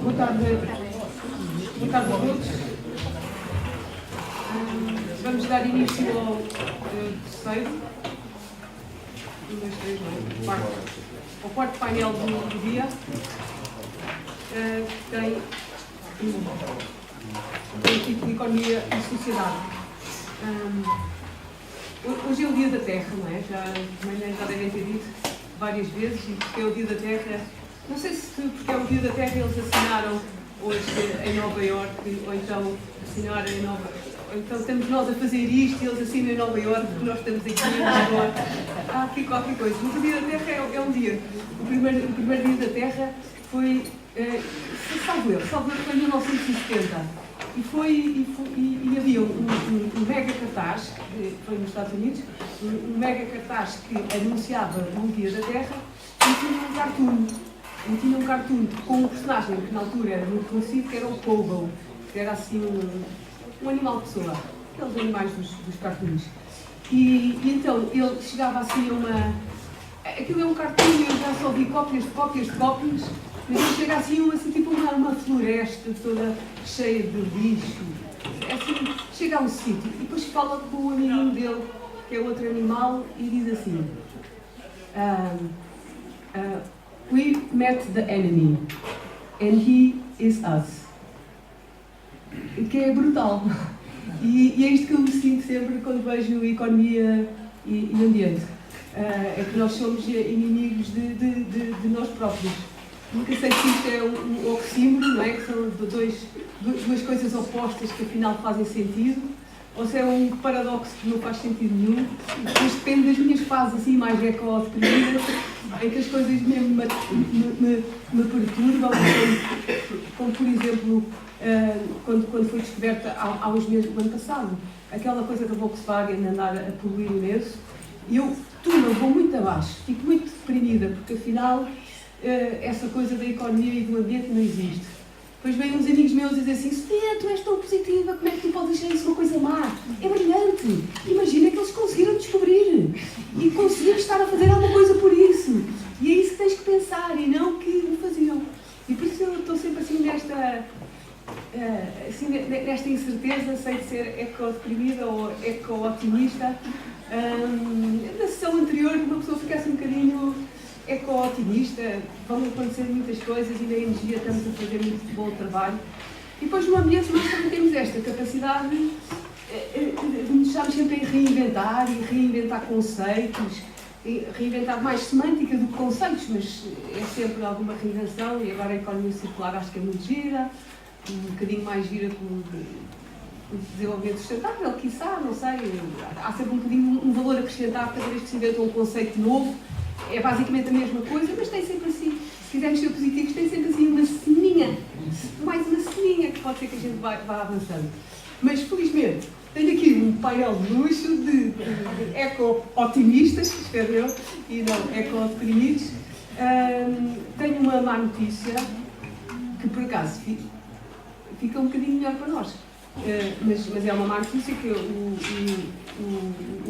Boa tarde a todos. Vamos dar início ao terceiro, ao quarto painel do dia, que tem o título de Economia e Sociedade. Hoje é o Dia da Terra, não é? Já devem ter dito várias vezes, e porque é o Dia da Terra, não sei se porque é o Dia da Terra eles assinaram hoje em Nova Iorque, ou então assinaram em Nova Iorque. Então estamos nós a fazer isto e eles assinam em Nova Iorque porque nós estamos aqui em Lisboa. Há aqui qualquer coisa. Mas o Dia da Terra é um dia. O primeiro Dia da Terra foi, salvo erro, foi em 1970. E havia um mega cartaz, que foi nos Estados Unidos, um mega cartaz que anunciava o Dia da Terra e tinha um cartoon com um personagem que na altura era muito conhecido, que era o Pogo, que era assim um animal de pessoa, aqueles animais dos cartoons. E então ele chegava assim a uma... Aquilo é um cartoon, eu já só vi cópias, mas ele chega assim tipo uma floresta toda cheia de lixo. Assim, chega a um sítio e depois fala com o amiguinho dele, que é outro animal, e diz assim: We met the enemy, and he is us. Que é brutal. E é isto que eu me sinto sempre quando vejo economia e ambiente. É que nós somos inimigos de nós próprios. Nunca sei se isto é um oxímoron, não é? Que são duas coisas opostas que afinal fazem sentido, ou se é um paradoxo que não faz sentido nenhum. Depois depende das minhas fases assim mais eco-deprimidas, em que as coisas mesmo me perturbam, como por exemplo, quando foi descoberta há uns meses, no ano passado, aquela coisa da Volkswagen andar a poluir imenso, e eu vou muito abaixo, fico muito deprimida, porque afinal essa coisa da economia e do ambiente não existe. Depois vêm uns amigos meus e dizem assim: Sofia, tu és tão positiva, como é que tu podes achar isso uma coisa má? É brilhante! Imagina que eles conseguiram descobrir e conseguiram estar a fazer alguma coisa por isso. E é isso que tens que pensar e não que o faziam. E por isso eu estou sempre assim nesta incerteza, sei de ser eco-deprimida ou eco-otimista. Na sessão anterior uma pessoa ficasse um bocadinho eco-otimista, vão acontecer muitas coisas e na energia estamos a fazer muito bom trabalho. E depois no ambiente nós também temos esta capacidade de nos estarmos sempre a reinventar e reinventar conceitos, e reinventar mais semântica do que conceitos, mas é sempre alguma reinvenção. E agora a economia circular acho que é muito gira, um bocadinho mais gira com o desenvolvimento sustentável, quiçá, não sei. Há sempre um bocadinho um valor acrescentado cada vez que se inventa um conceito novo. É basicamente a mesma coisa, mas tem sempre assim, se quisermos ser positivos, tem sempre assim uma seminha, mais uma seminha que pode ser que a gente vá avançando. Mas felizmente tenho aqui um painel de luxo de eco-otimistas, espero eu, e não eco-deprimidos. Tenho uma má notícia, que por acaso fica um bocadinho melhor para nós. Mas é uma má notícia que o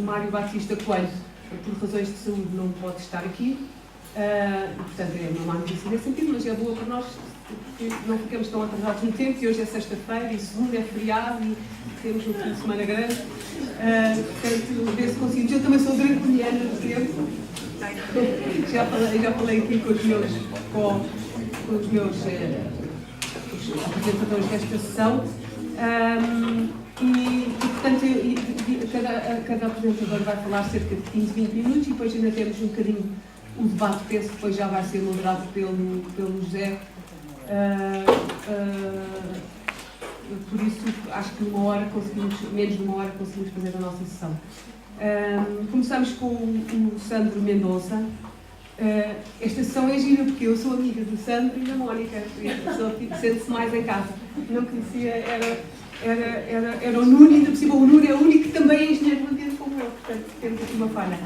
Mário Batista Coelho, por razões de saúde, não pode estar aqui. Portanto, é uma má notícia nesse sentido, mas é boa para nós, porque não ficamos tão atrasados no tempo, e hoje é sexta-feira, e segunda é feriado, e temos um fim de semana grande. Portanto, ver se conseguimos. Eu também sou draconiana do tempo. Já falei aqui com os meus apresentadores desta sessão. Portanto, cada apresentador vai falar cerca de 15, 20 minutos, e depois ainda temos um bocadinho o debate, penso que depois já vai ser moderado pelo José. Por isso, acho que menos de uma hora conseguimos fazer a nossa sessão. Começamos com o Sandro Mendonça. Esta sessão é gira porque eu sou amiga do Sandro e da Mónica, e a pessoa sente-se mais em casa. Não conhecia, era o Nuno, e ainda por cima o Nuno é o único que também é engenheiro de ambiente como eu, portanto temos aqui uma falha.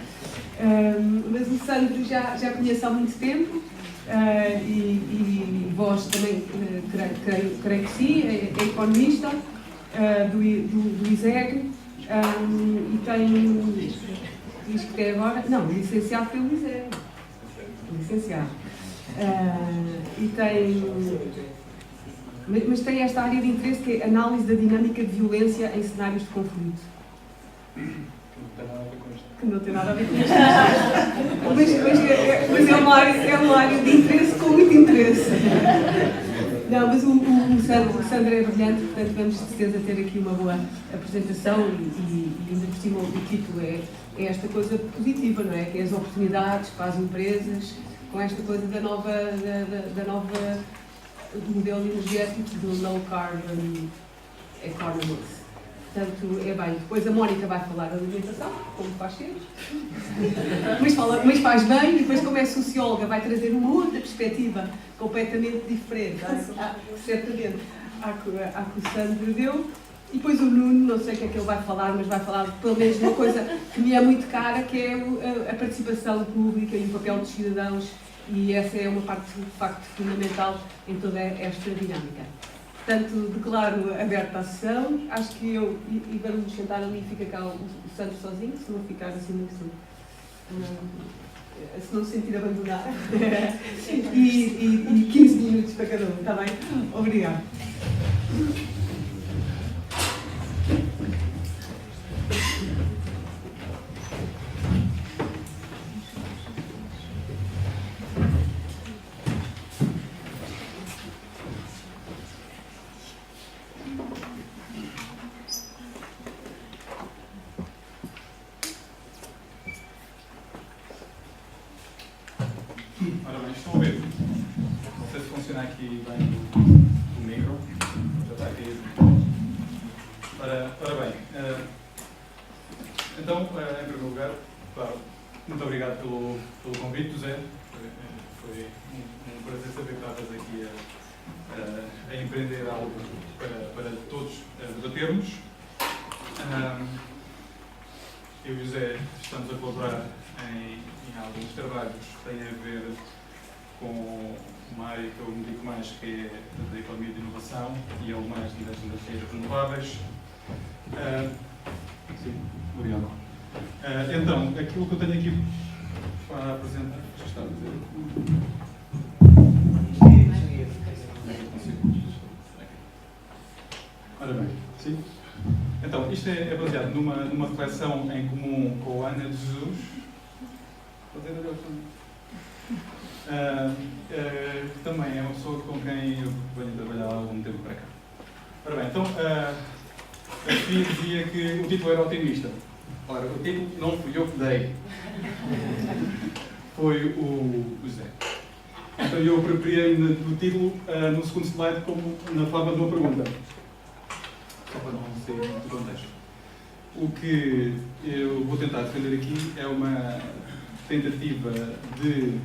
Mas o Sandro já conheço há muito tempo, e vós também creio que sim, é economista do ISEG, e tem, diz que até agora, não, licenciado pelo ISEG, licenciado, e tem Mas tem esta área de interesse que é a análise da dinâmica de violência em cenários de conflito. Que não tem nada a ver com isto. Mas é uma área de interesse com muito interesse. Não, mas o Sandro é brilhante, portanto vamos de certeza ter aqui uma boa apresentação e ainda por cima o título é esta coisa positiva, não é? Que é as oportunidades para as empresas, com esta coisa da nova do modelo energético do low carbon economy. Portanto, é bem. Depois a Mónica vai falar da alimentação, como faz sempre. Mas faz bem, e depois, como é socióloga, vai trazer uma outra perspectiva completamente diferente. Certamente, à que o Sandro deu. E depois o Nuno, não sei o que é que ele vai falar, mas vai falar pelo menos de uma coisa que me é muito cara, que é a participação pública e o papel dos cidadãos. E essa é uma parte, de facto, fundamental em toda esta dinâmica. Portanto, declaro aberta a sessão. Acho que eu, e vamos nos sentar ali e fica cá o Sandro sozinho, se não ficar assim muito, se não se sentir abandonado. e 15 minutos para cada um, está bem? Obrigada. Ora bem, estão a ver? Não sei se funciona aqui bem o micro. Já está aqui. Ora bem, então, em primeiro lugar, claro, muito obrigado pelo convite, José. Foi um prazer saber que estavas aqui a empreender algo para todos debatermos. Eu e o José estamos a colaborar em alguns trabalhos que têm a ver com uma área que eu me dedico mais, que é da economia de inovação, e ele mais das energias renováveis. Sim, obrigado. Então, aquilo que eu tenho aqui para apresentar, já está a dizer. Ora bem, sim. Então, isto é baseado numa reflexão em comum com a Ana de Jesus, que também é uma pessoa com quem eu venho trabalhar há algum tempo para cá. Ora bem, então, a Sofia dizia que o título era otimista. Ora, o título não fui eu que dei. Foi o José. Então eu apropriei-me do título no segundo slide como na forma de uma pergunta. Só para não sair do contexto. O que eu vou tentar defender aqui é uma tentativa de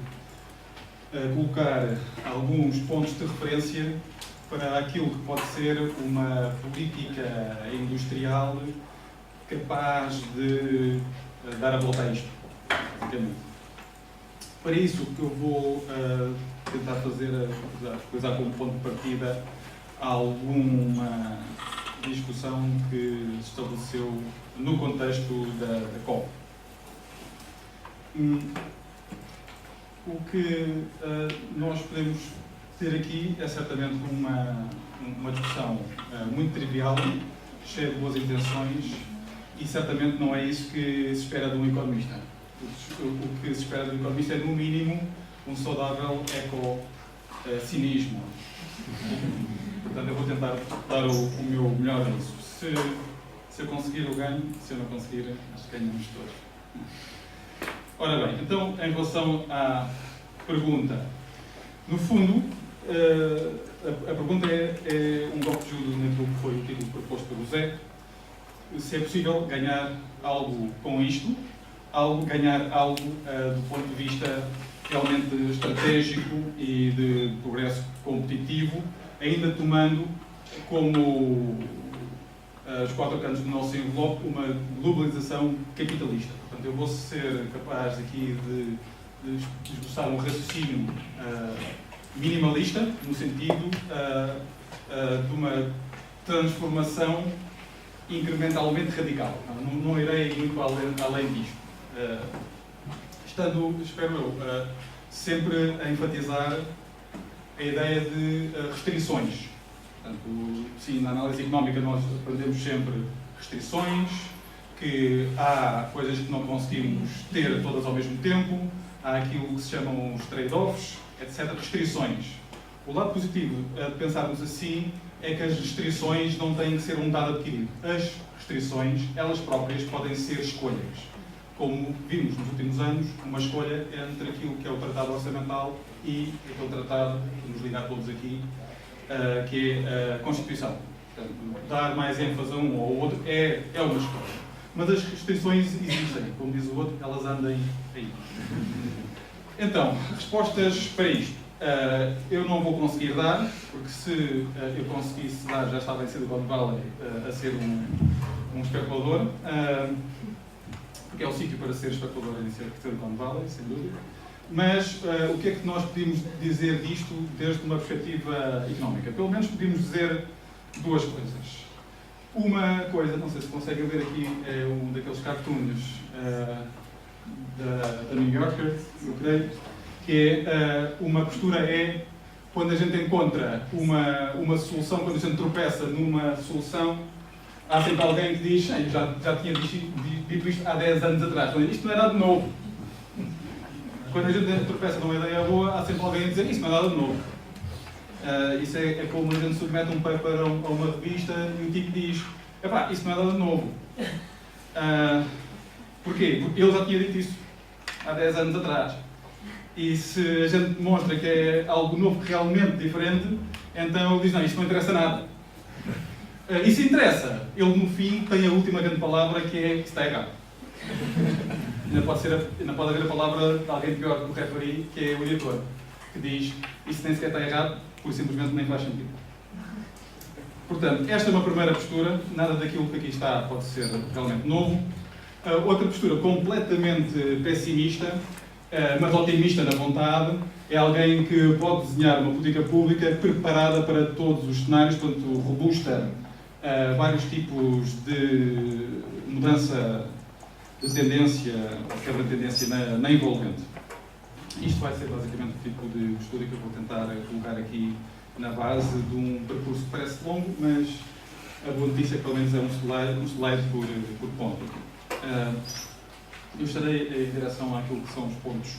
colocar alguns pontos de referência para aquilo que pode ser uma política industrial capaz de dar a volta a isto, basicamente. Para isso, o que eu vou tentar fazer é usar como ponto de partida alguma discussão que se estabeleceu no contexto da COP. O que nós podemos ter aqui é certamente uma discussão muito trivial, cheia de boas intenções, e certamente não é isso que se espera de um economista. O que se espera de um economista é, no mínimo, um saudável eco-cinismo. Portanto, eu vou tentar dar o meu melhor nisso. Se eu conseguir, eu ganho. Se eu não conseguir, acho que ganhamos todos. Ora bem, então, em relação à pergunta, no fundo, a pergunta é um golpe de judo naquilo que foi o título proposto pelo José. Se é possível ganhar algo com isto, ganhar algo do ponto de vista realmente estratégico e de progresso competitivo, ainda tomando como os quatro cantos do nosso envelope uma globalização capitalista. Portanto, eu vou ser capaz aqui de esboçar um raciocínio minimalista, no sentido de uma transformação incrementalmente radical. Não irei muito além disto. Estando, espero eu, sempre a enfatizar a ideia de restrições. Portanto, sim, na análise económica nós aprendemos sempre restrições, que há coisas que não conseguimos ter todas ao mesmo tempo, há aquilo que se chamam os trade-offs, etc. Restrições. O lado positivo de pensarmos assim é que as restrições não têm que ser um dado adquirido. As restrições, elas próprias, podem ser escolhas. Como vimos nos últimos anos, uma escolha entre aquilo que é o Tratado Orçamental e aquele tratado que nos liga a todos aqui, que é a Constituição. Portanto, dar mais ênfase a um ou ao outro é uma escolha. Mas as restrições existem, como diz o outro, elas andem aí. Então, respostas para isto. Eu não vou conseguir dar, porque se eu conseguisse dar, já estava em Silicon Valley a ser um especulador, porque é o sítio para ser especulador em Silicon Valley, sem dúvida. Mas o que é que nós podemos dizer disto desde uma perspectiva económica? Pelo menos podemos dizer duas coisas. Uma coisa, não sei se conseguem ver aqui, é um daqueles cartoons da New Yorker, eu creio, que é uma postura é quando a gente encontra uma solução, quando a gente tropeça numa solução, há sempre alguém que diz, já tinha dito isto há 10 anos atrás, isto não é nada de novo. Quando a gente tropeça numa ideia boa, há sempre alguém a dizer, isto não é nada de novo. Isso é como a gente submete um paper a uma revista e o tipo diz, epá, isso não é nada de novo. Porquê? Porque ele já tinha dito isso há 10 anos atrás. E se a gente demonstra que é algo novo, realmente diferente, então ele diz, não, isto não interessa nada. Isso interessa. Ele, no fim, tem a última grande palavra, que é que está errado. Ainda pode haver a palavra de alguém pior do que o referee, que é o editor, que diz, isso nem sequer está errado, porque simplesmente nem faz sentido. Portanto, esta é uma primeira postura, nada daquilo que aqui está pode ser realmente novo. Outra postura completamente pessimista, mas otimista na vontade, é alguém que pode desenhar uma política pública preparada para todos os cenários, portanto, robusta a vários tipos de mudança de tendência, ou quebra de tendência na envolvente. Isto vai ser basicamente o tipo de postura que eu vou tentar colocar aqui na base de um percurso que parece longo, mas a boa notícia é que pelo menos é um slide por ponto. Eu estarei em direção àquilo que são os pontos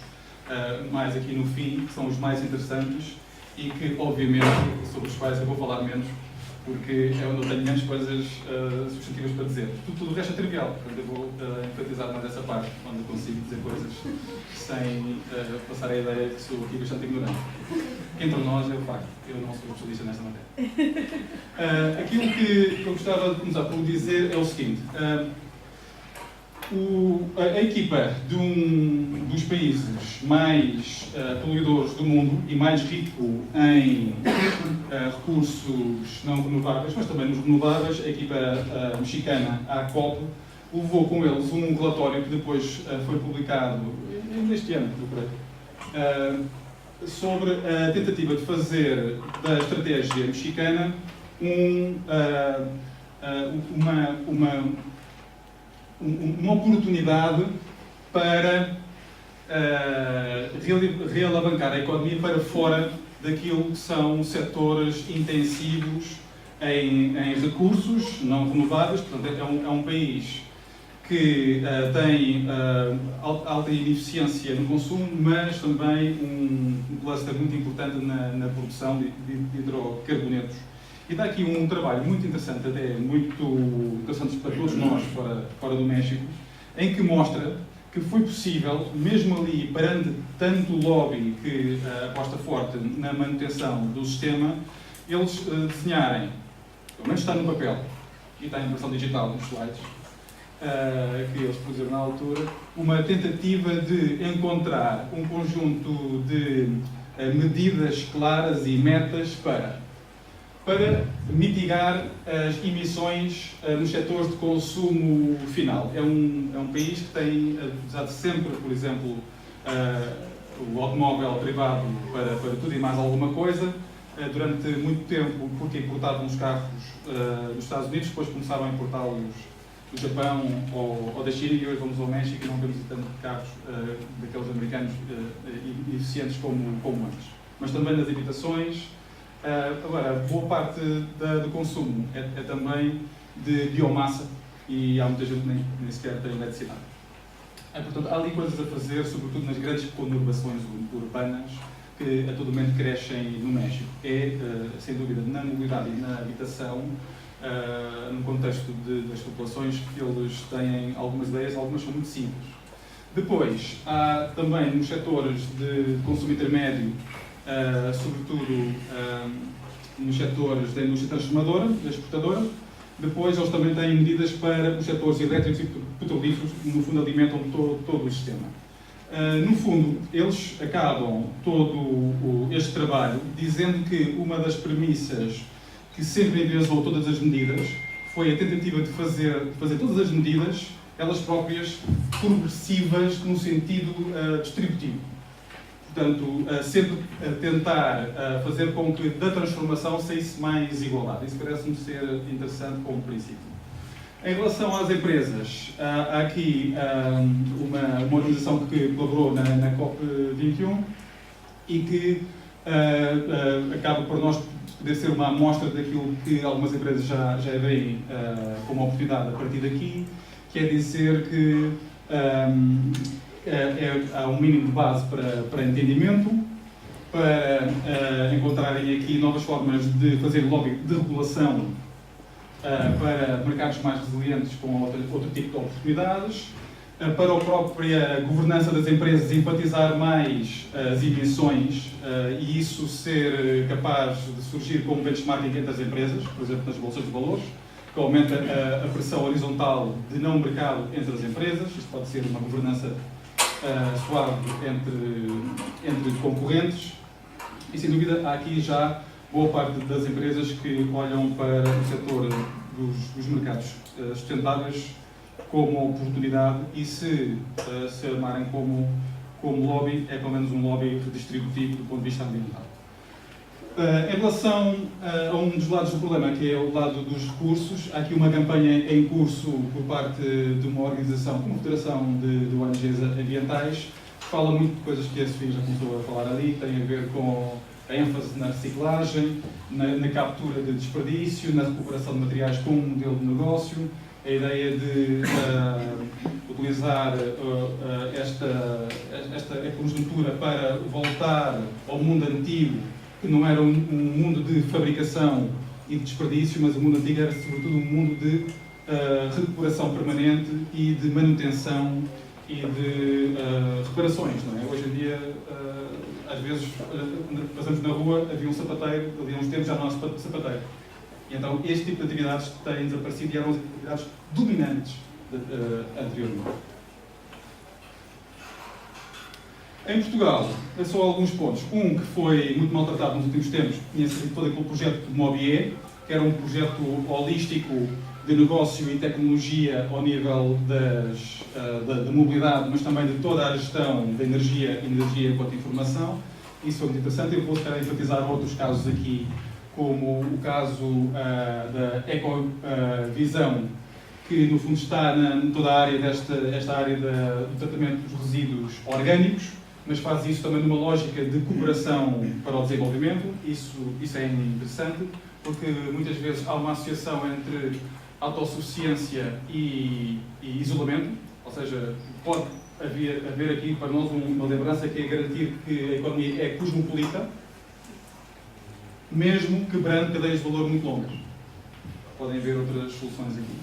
mais aqui no fim, que são os mais interessantes e que, obviamente, sobre os quais eu vou falar menos, porque é onde eu tenho menos coisas substantivas para dizer. Tudo o resto é trivial, portanto eu vou enfatizar mais essa parte, onde eu consigo dizer coisas sem passar a ideia que sou aqui bastante ignorante. Entre nós é o facto, eu não sou especialista nesta matéria. Aquilo que eu gostava de começar por dizer é o seguinte. A equipa de dos países mais poluidores do mundo e mais rico em recursos não renováveis, mas também nos renováveis, a equipa mexicana, a ACOP, levou com eles um relatório que depois foi publicado neste ano, eu creio, sobre a tentativa de fazer da estratégia mexicana uma oportunidade para realavancar a economia para fora daquilo que são setores intensivos em recursos não renováveis. Portanto, é um país que tem alta ineficiência no consumo, mas também um cluster muito importante na produção de hidrocarbonetos. E dá aqui um trabalho muito interessante, até muito interessante para todos nós fora do México, em que mostra que foi possível, mesmo ali, perante tanto lobby que aposta forte na manutenção do sistema, eles desenharem, pelo menos está no papel, e está em versão digital nos slides, que eles puseram na altura, uma tentativa de encontrar um conjunto de medidas claras e metas para mitigar as emissões nos setores de consumo final. É um país que tem usado sempre, por exemplo, o automóvel privado para tudo e mais alguma coisa. Durante muito tempo, porque importavam os carros dos Estados Unidos, depois começaram a importá-los do Japão ou da China, e hoje vamos ao México e não vemos tanto carros daqueles americanos eficientes como antes. Mas também nas habitações, Agora, boa parte do consumo é também de biomassa e há muita gente que nem sequer tem eletricidade. Portanto, há ali coisas a fazer, sobretudo nas grandes conurbações urbanas, que a todo momento crescem no México. Sem dúvida, na mobilidade e na habitação, no contexto das populações, que eles têm algumas ideias, algumas são muito simples. Depois, há também nos setores de consumo intermédio, sobretudo nos setores da indústria transformadora, da exportadora. Depois, eles também têm medidas para os setores elétricos e petrolíferos, que no fundo alimentam todo o sistema. No fundo, eles acabam todo este trabalho dizendo que uma das premissas que sempre enviesou todas as medidas foi a tentativa de fazer todas as medidas, elas próprias, progressivas no sentido distributivo. Portanto, sempre tentar fazer com que da transformação saísse mais igualdade. Isso parece-me ser interessante como princípio. Em relação às empresas, há aqui uma organização que colaborou na COP21 e que acaba por nós poder ser uma amostra daquilo que algumas empresas já veem como oportunidade a partir daqui, que é dizer que há um mínimo de base para entendimento, para encontrarem aqui novas formas de fazer lobby de regulação para mercados mais resilientes com outro tipo de oportunidades, para a própria governança das empresas enfatizar mais as emissões e isso ser capaz de surgir como benchmarking entre as empresas, por exemplo nas bolsas de valores, que aumenta a pressão horizontal de não mercado entre as empresas. Isto pode ser uma governança suave entre concorrentes e, sem dúvida, há aqui já boa parte das empresas que olham para o setor dos mercados sustentáveis como oportunidade e se armarem como lobby, é pelo menos um lobby redistributivo do ponto de vista ambiental. Em relação a um dos lados do problema, que é o lado dos recursos, há aqui uma campanha em curso por parte de uma organização, como a Federação de ONGs Ambientais, que fala muito de coisas que a Sofia já começou a falar ali, tem a ver com a ênfase na reciclagem, na captura de desperdício, na recuperação de materiais como um modelo de negócio, a ideia de utilizar esta conjuntura para voltar ao mundo antigo, que não era um mundo de fabricação e de desperdício, mas o mundo antigo era sobretudo um mundo de recuperação permanente e de manutenção e de reparações, não é? Hoje em dia, às vezes, passamos na rua, havia um sapateiro, ali há uns tempos já não há sapateiro. E então este tipo de atividades têm desaparecido e eram as atividades dominantes anteriormente. Em Portugal, só alguns pontos. Um que foi muito maltratado nos últimos tempos, tinha sido todo aquele projeto de Mobier, que era um projeto holístico de negócio e tecnologia ao nível da mobilidade, mas também de toda a gestão da energia enquanto informação. Isso foi muito interessante. Eu vou querer enfatizar outros casos aqui, como o caso da Ecovisão, que no fundo está em toda a área esta área do tratamento dos resíduos orgânicos, mas faz isso também numa lógica de cooperação para o desenvolvimento. Isso é interessante, porque muitas vezes há uma associação entre autossuficiência e isolamento, ou seja, pode haver aqui para nós uma lembrança que é garantir que a economia é cosmopolita, mesmo quebrando cadeias de valor muito longas. Podem ver outras soluções aqui.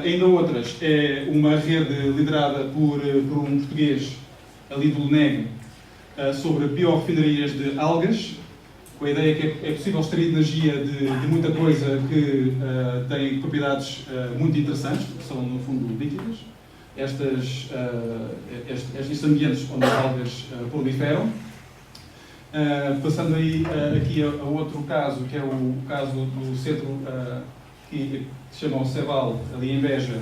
Ainda outras, é uma rede liderada por um português, ali do Luneg, sobre biorefinarias de algas, com a ideia que é possível extrair energia de muita coisa que tem propriedades muito interessantes, que são no fundo líquidas, estes ambientes onde as algas proliferam. Passando aqui a outro caso, que é o caso do centro que se chama o Ceval, ali em Beja,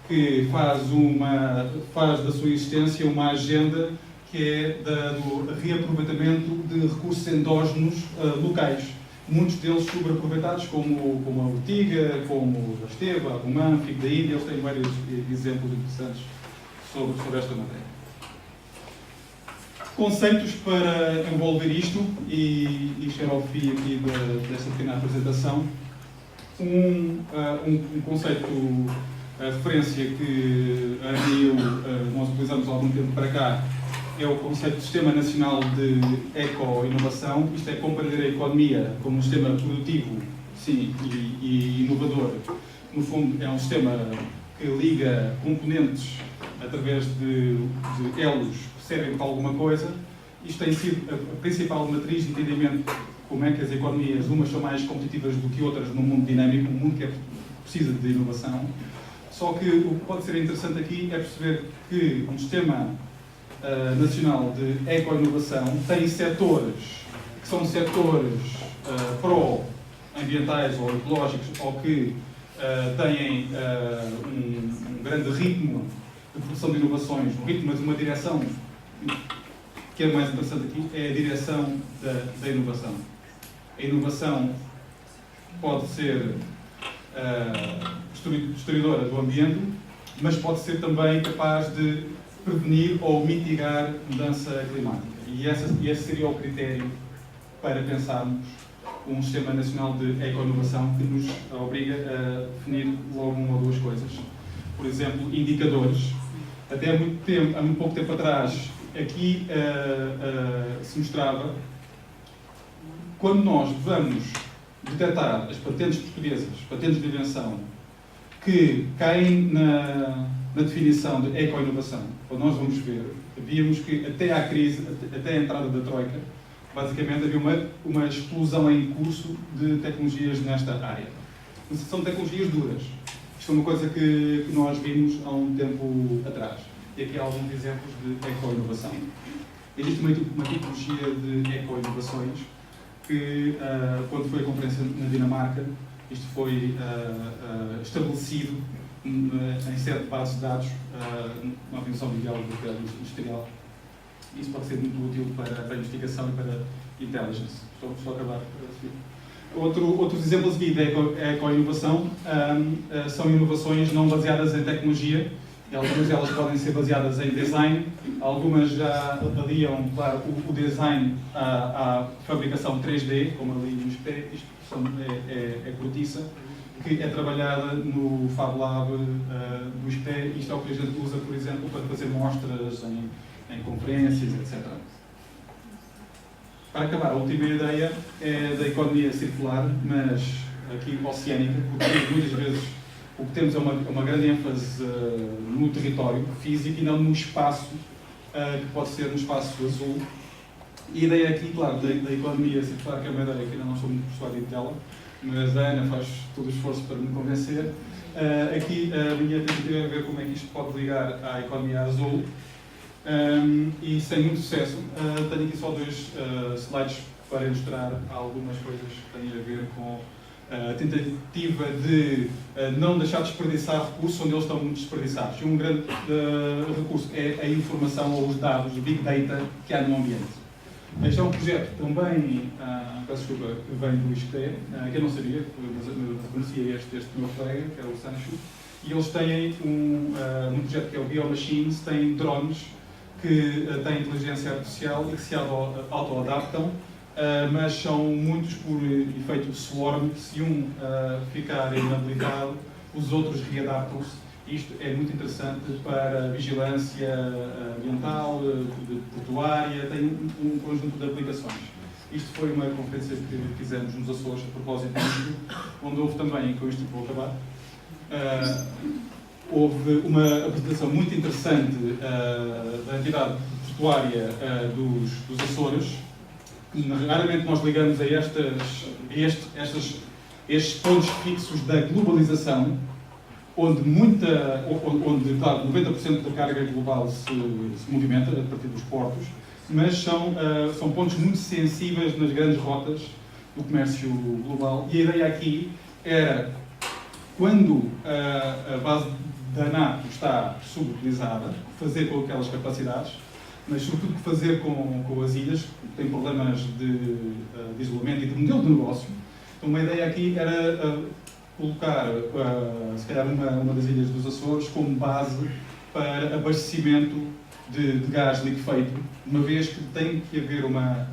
que faz da sua existência uma agenda que é do reaproveitamento de recursos endógenos locais. Muitos deles sobreaproveitados, como a ortiga, como a esteva, a romã, figo da Índia. Eles têm vários exemplos interessantes sobre esta matéria. conceitos para envolver isto e chegar ao fim aqui desta pequena apresentação. Um conceito, a referência que a Ana e eu nós utilizamos há algum tempo para cá é o conceito de Sistema Nacional de Eco-Inovação. Isto é compreender a economia como um sistema produtivo, sim, e inovador. No fundo, é um sistema que liga componentes através de elos que servem para alguma coisa. Isto tem sido a principal matriz de entendimento como é que as economias, umas são mais competitivas do que outras num mundo dinâmico, um mundo que precisa de inovação. Só que o que pode ser interessante aqui é perceber que um sistema nacional de eco-inovação tem setores que são setores pró-ambientais ou ecológicos ou que têm um grande ritmo de produção de inovações, um ritmo, mas uma direção que é mais interessante aqui, é a direção da inovação. A inovação pode ser destruidora do ambiente, mas pode ser também capaz de prevenir ou mitigar mudança climática. E esse seria o critério para pensarmos um sistema nacional de eco-inovação que nos obriga a definir logo uma ou duas coisas. Por exemplo, indicadores. Até há muito pouco tempo atrás, aqui se mostrava quando nós vamos detectar as patentes portuguesas, patentes de invenção, que caem na definição de eco-inovação. Quando nós vamos ver, víamos que até à crise, até a entrada da Troika, basicamente havia uma explosão em curso de tecnologias nesta área. São tecnologias duras. Isto é uma coisa que nós vimos há um tempo atrás. E aqui há alguns exemplos de eco-inovação. Existe uma tipologia de eco-inovações que, quando foi a conferência na Dinamarca, isto foi estabelecido em 7 bases de dados, uma Organização Mundial Industrial. Isso pode ser muito útil para a investigação e para a intelligence. Estou a acabar. Outros exemplos aqui de eco-inovação são inovações não baseadas em tecnologia. E algumas delas podem ser baseadas em design, algumas já aliam, claro, o design à fabricação 3D, como ali no SPE, isto é cortiça, que é trabalhada no Fab Lab do SPE. Isto é o que a gente usa, por exemplo, para fazer mostras em conferências, etc. Para acabar, a última ideia é da economia circular, mas aqui oceânica, porque muitas vezes o que temos é uma grande ênfase no território físico e não no espaço, que pode ser no espaço azul. E a ideia aqui, claro, da economia circular, que é uma ideia que ainda não sou muito persuadido dela, mas a Ana faz todo o esforço para me convencer. Aqui a minha tentativa é ver como é que isto pode ligar à economia azul. E sem muito sucesso, tenho aqui só 2 slides para ilustrar algumas coisas que têm a ver com a tentativa de não deixar de desperdiçar recursos onde eles estão muito desperdiçados. E um grande recurso é a informação ou os dados, o Big Data que há no ambiente. Este é um projeto também, peço desculpa, que vem do ISCTE, que eu não sabia, mas eu conhecia este meu colega, que é o Sancho, e eles têm um projeto que é o BioMachines, têm drones que têm inteligência artificial e que se auto-adaptam, mas são muitos por efeito swarm, que se um ficar inabilitado, os outros readaptam-se. Isto é muito interessante para vigilância ambiental, portuária, tem um conjunto de aplicações. Isto foi uma conferência que fizemos nos Açores, a propósito disto, onde houve também, com isto vou acabar, houve uma apresentação muito interessante da entidade portuária dos Açores. Raramente nós ligamos a estes pontos fixos da globalização, onde, claro, 90% da carga global se movimenta a partir dos portos, mas são pontos muito sensíveis nas grandes rotas do comércio global. E a ideia aqui era, quando a base da ANAP está subutilizada, fazer com aquelas capacidades, mas sobretudo fazer com as ilhas, que têm problemas de isolamento e de modelo de negócio. Então, uma ideia aqui era colocar, se calhar, uma das ilhas dos Açores como base para abastecimento de gás liquefeito, uma vez que tem que haver uma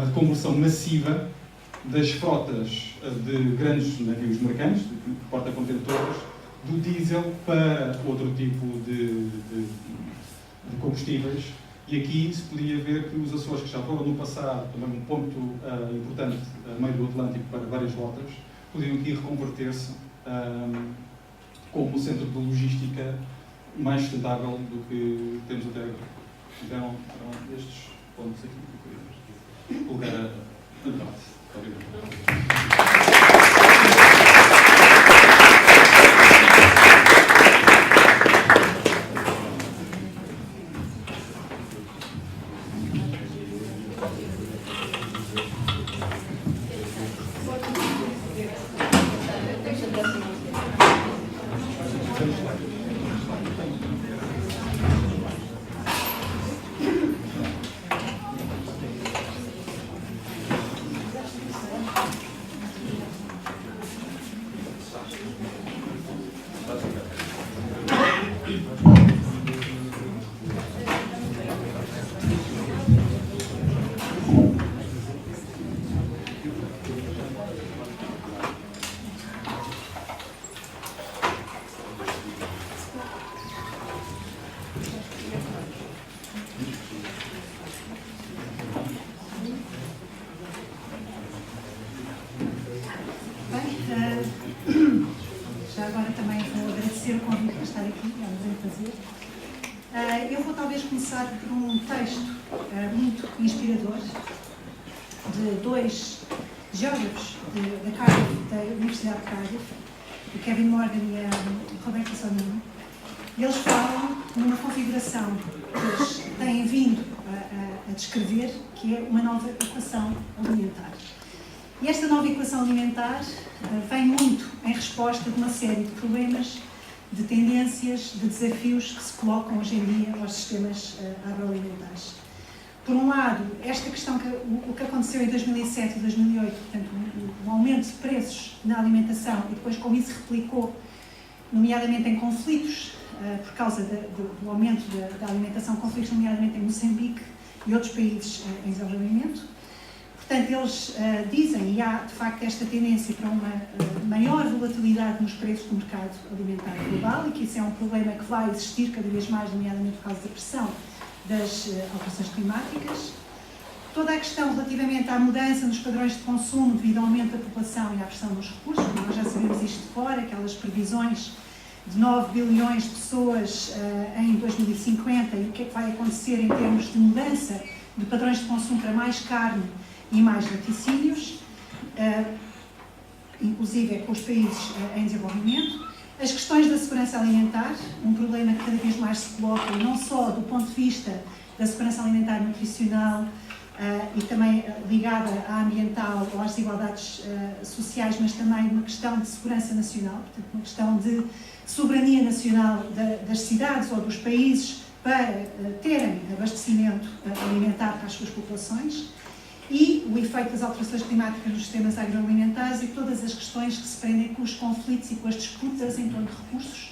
reconversão massiva das frotas de grandes navios mercantes, de porta-contentores, do diesel para outro tipo de combustíveis. E aqui se podia ver que os Açores, que já foram no passado também um ponto importante a meio do Atlântico para várias rotas, podiam aqui reconverter-se como centro de logística mais sustentável do que temos até agora. Então, eram estes pontos aqui que eu queria colocar a debate. Obrigado. Já agora também vou agradecer o convite para estar aqui, é um grande prazer. Eu vou talvez começar por um texto muito inspirador de dois geógrafos da Cardiff, da Universidade de Cardiff, o Kevin Morgan e a Roberta Sonino. Eles falam numa configuração que eles têm vindo a descrever, que é uma nova equação alimentar. E esta nova equação alimentar vem muito em resposta de uma série de problemas, de tendências, de desafios que se colocam hoje em dia aos sistemas agroalimentares. Por um lado, esta questão, o que aconteceu em 2007 e 2008, portanto, o aumento de preços na alimentação e depois como isso se replicou, nomeadamente em conflitos, por causa do aumento da alimentação, conflitos nomeadamente em Moçambique e outros países em desenvolvimento. Portanto, eles dizem, e há de facto esta tendência para uma maior volatilidade nos preços do mercado alimentar global, e que isso é um problema que vai existir cada vez mais, nomeadamente por causa da pressão das alterações climáticas. Toda a questão relativamente à mudança nos padrões de consumo devido ao aumento da população e à pressão nos recursos, nós já sabemos isto de fora, aquelas previsões de 9 bilhões de pessoas em 2050 e o que é que vai acontecer em termos de mudança de padrões de consumo para mais carne e mais laticínios, inclusive com os países em desenvolvimento. As questões da segurança alimentar, um problema que cada vez mais se coloca, não só do ponto de vista da segurança alimentar e nutricional e também ligada à ambiental ou às desigualdades sociais, mas também uma questão de segurança nacional, portanto, uma questão de soberania nacional das cidades ou dos países para terem abastecimento alimentar para as suas populações. E o efeito das alterações climáticas nos sistemas agroalimentares e todas as questões que se prendem com os conflitos e com as disputas em torno de recursos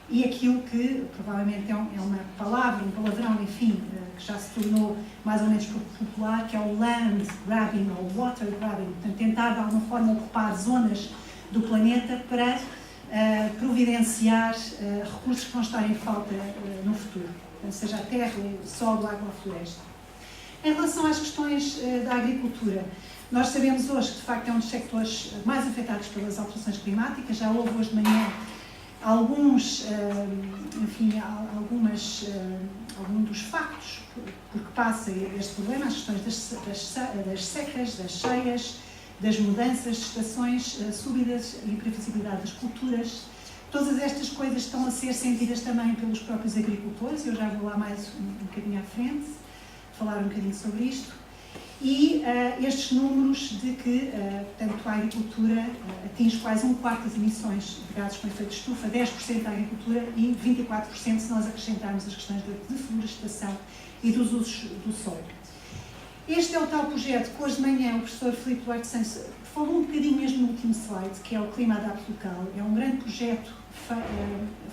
e aquilo que provavelmente é uma palavra, um palavrão, enfim, que já se tornou mais ou menos popular, que é o land grabbing ou water grabbing, portanto tentar de alguma forma ocupar zonas do planeta para providenciar recursos que vão estar em falta no futuro, seja a terra, o solo, a água ou a floresta. Em relação às questões da agricultura, nós sabemos hoje que de facto é um dos sectores mais afetados pelas alterações climáticas. Já houve hoje de manhã alguns dos factos por que passa este problema, as questões das secas, das cheias, das mudanças de estações súbitas e imprevisibilidade das culturas. Todas estas coisas estão a ser sentidas também pelos próprios agricultores, eu já vou lá mais um bocadinho à frente, falar um bocadinho sobre isto, e estes números de que, portanto, a agricultura atinge quase 1/4 das emissões de gases com efeito de estufa, 10% da agricultura e 24% se nós acrescentarmos as questões da deflorestação e dos usos do solo. Este é o tal projeto que hoje de manhã o professor Filipe Duarte Santos falou um bocadinho mesmo no último slide, que é o Clima Adapto Local. É um grande projeto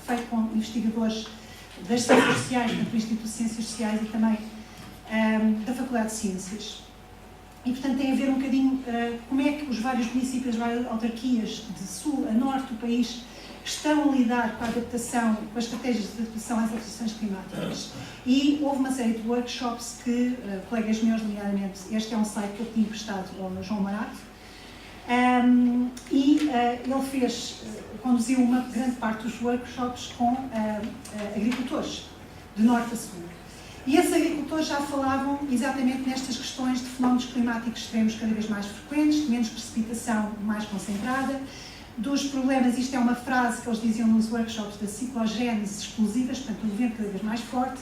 feito com investigadores das Ciências Sociais, do Instituto de Ciências Sociais e também da Faculdade de Ciências. E, portanto, tem a ver um bocadinho como é que os vários municípios, as várias autarquias de sul a norte do país estão a lidar com a adaptação, com as estratégias de adaptação às alterações climáticas. E houve uma série de workshops que colegas meus, nomeadamente, este é um site que eu tinha emprestado ao João Marato, ele conduziu uma grande parte dos workshops com agricultores, de norte a sul. E esses agricultores já falavam exatamente nestas questões de fenómenos climáticos extremos cada vez mais frequentes, de menos precipitação mais concentrada, dos problemas, isto é uma frase que eles diziam nos workshops, da ciclogénese explosivas, portanto, o vento cada vez mais forte,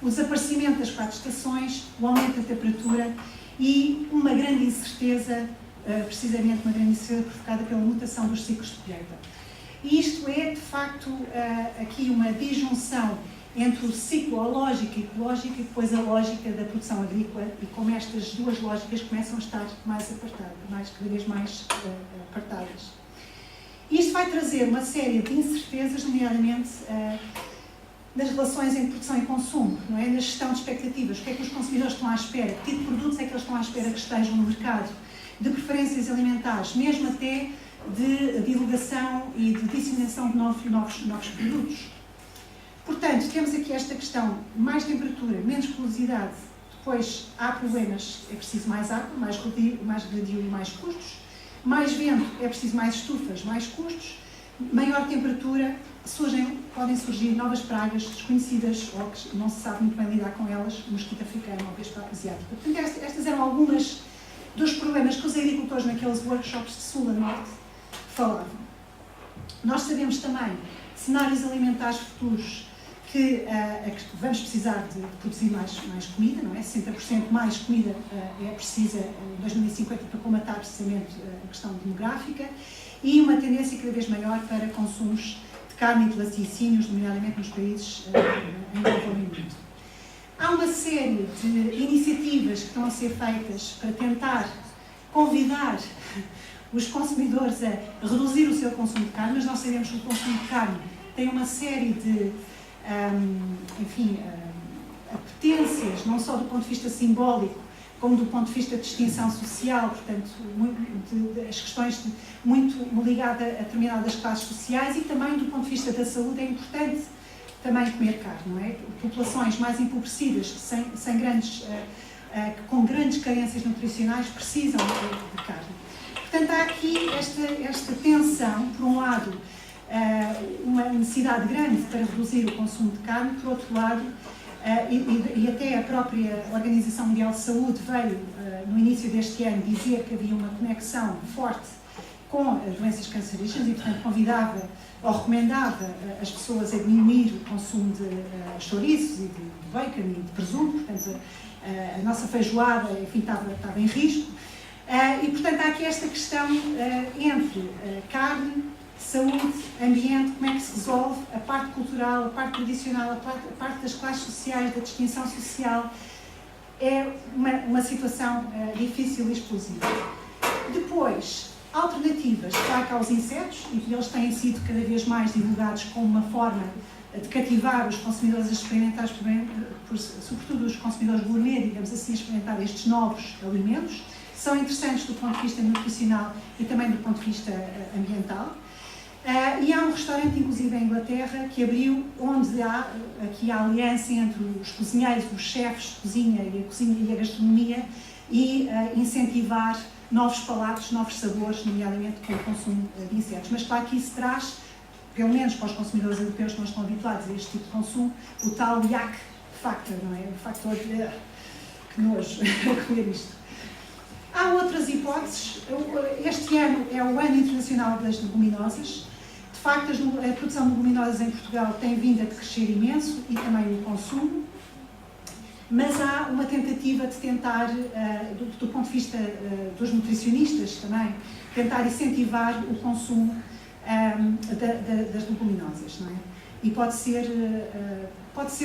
o desaparecimento das 4 estações, o aumento da temperatura e uma grande incerteza, precisamente uma grande incerteza provocada pela mutação dos ciclos de colheita. E isto é, de facto, aqui uma disjunção entre o ciclo, a lógica ecológica e depois a lógica da produção agrícola e como estas duas lógicas começam a estar mais apartadas, cada vez mais apartadas. Isto vai trazer uma série de incertezas, nomeadamente nas relações entre produção e consumo, não é? Na gestão de expectativas, o que é que os consumidores estão à espera, que tipo de produtos é que eles estão à espera que estejam no mercado, de preferências alimentares, mesmo até de divulgação e de disseminação de novos produtos. Portanto, temos aqui esta questão, mais temperatura, menos velocidade, depois há problemas, é preciso mais água, mais gradil e mais custos, mais vento, é preciso mais estufas, mais custos, maior temperatura, podem surgir novas pragas desconhecidas ou que não se sabe muito bem lidar com elas, o mosquito africano ou a vespa asiática. Portanto, estas eram algumas dos problemas que os agricultores naqueles workshops de sul a norte falavam. Nós sabemos também cenários alimentares futuros que vamos precisar de produzir mais comida, não é? 60% mais comida é precisa em 2050 para combater precisamente a questão demográfica e uma tendência cada vez maior para consumos de carne e de laticínios, nomeadamente nos países em desenvolvimento. Há uma série de iniciativas que estão a ser feitas para tentar convidar os consumidores a reduzir o seu consumo de carne, mas nós sabemos que o consumo de carne tem uma série de apetências, não só do ponto de vista simbólico, como do ponto de vista de distinção social, portanto, as questões muito ligadas a determinadas classes sociais e também do ponto de vista da saúde é importante também comer carne, não é? Populações mais empobrecidas, com grandes carências nutricionais, precisam de carne. Portanto, há aqui esta tensão, por um lado, uma necessidade grande para reduzir o consumo de carne, por outro lado, e até a própria Organização Mundial de Saúde veio, no início deste ano, dizer que havia uma conexão forte com as doenças cancerígenas e, portanto, convidava ou recomendava as pessoas a diminuir o consumo de chouriços e de bacon e de presunto, portanto, a nossa feijoada, enfim, estava em risco. E, portanto, há aqui esta questão entre carne, saúde, ambiente, como é que se resolve a parte cultural, a parte tradicional, a parte das classes sociais, da distinção social. É uma situação difícil e explosiva. Depois, alternativas, claro que há os insetos, e eles têm sido cada vez mais divulgados como uma forma de cativar os consumidores a experimentar, sobretudo os consumidores gourmet, digamos assim, a experimentar estes novos alimentos. São interessantes do ponto de vista nutricional e também do ponto de vista ambiental. E há um restaurante, inclusive em Inglaterra, que abriu, onde há aqui a aliança entre os cozinheiros, os chefes de cozinha e a gastronomia e incentivar novos palatos, novos sabores, nomeadamente com o consumo de insetos. Mas claro que isso traz, pelo menos para os consumidores europeus que não estão habituados a este tipo de consumo, o tal yak factor, não é? O fator de que nojo comer isto. Há outras hipóteses. Este ano é o Ano Internacional das Leguminosas. De facto, a produção de leguminosas em Portugal tem vindo a crescer imenso e também o consumo, mas há uma tentativa de tentar, do ponto de vista dos nutricionistas também, tentar incentivar o consumo das leguminosas, não é? E pode ser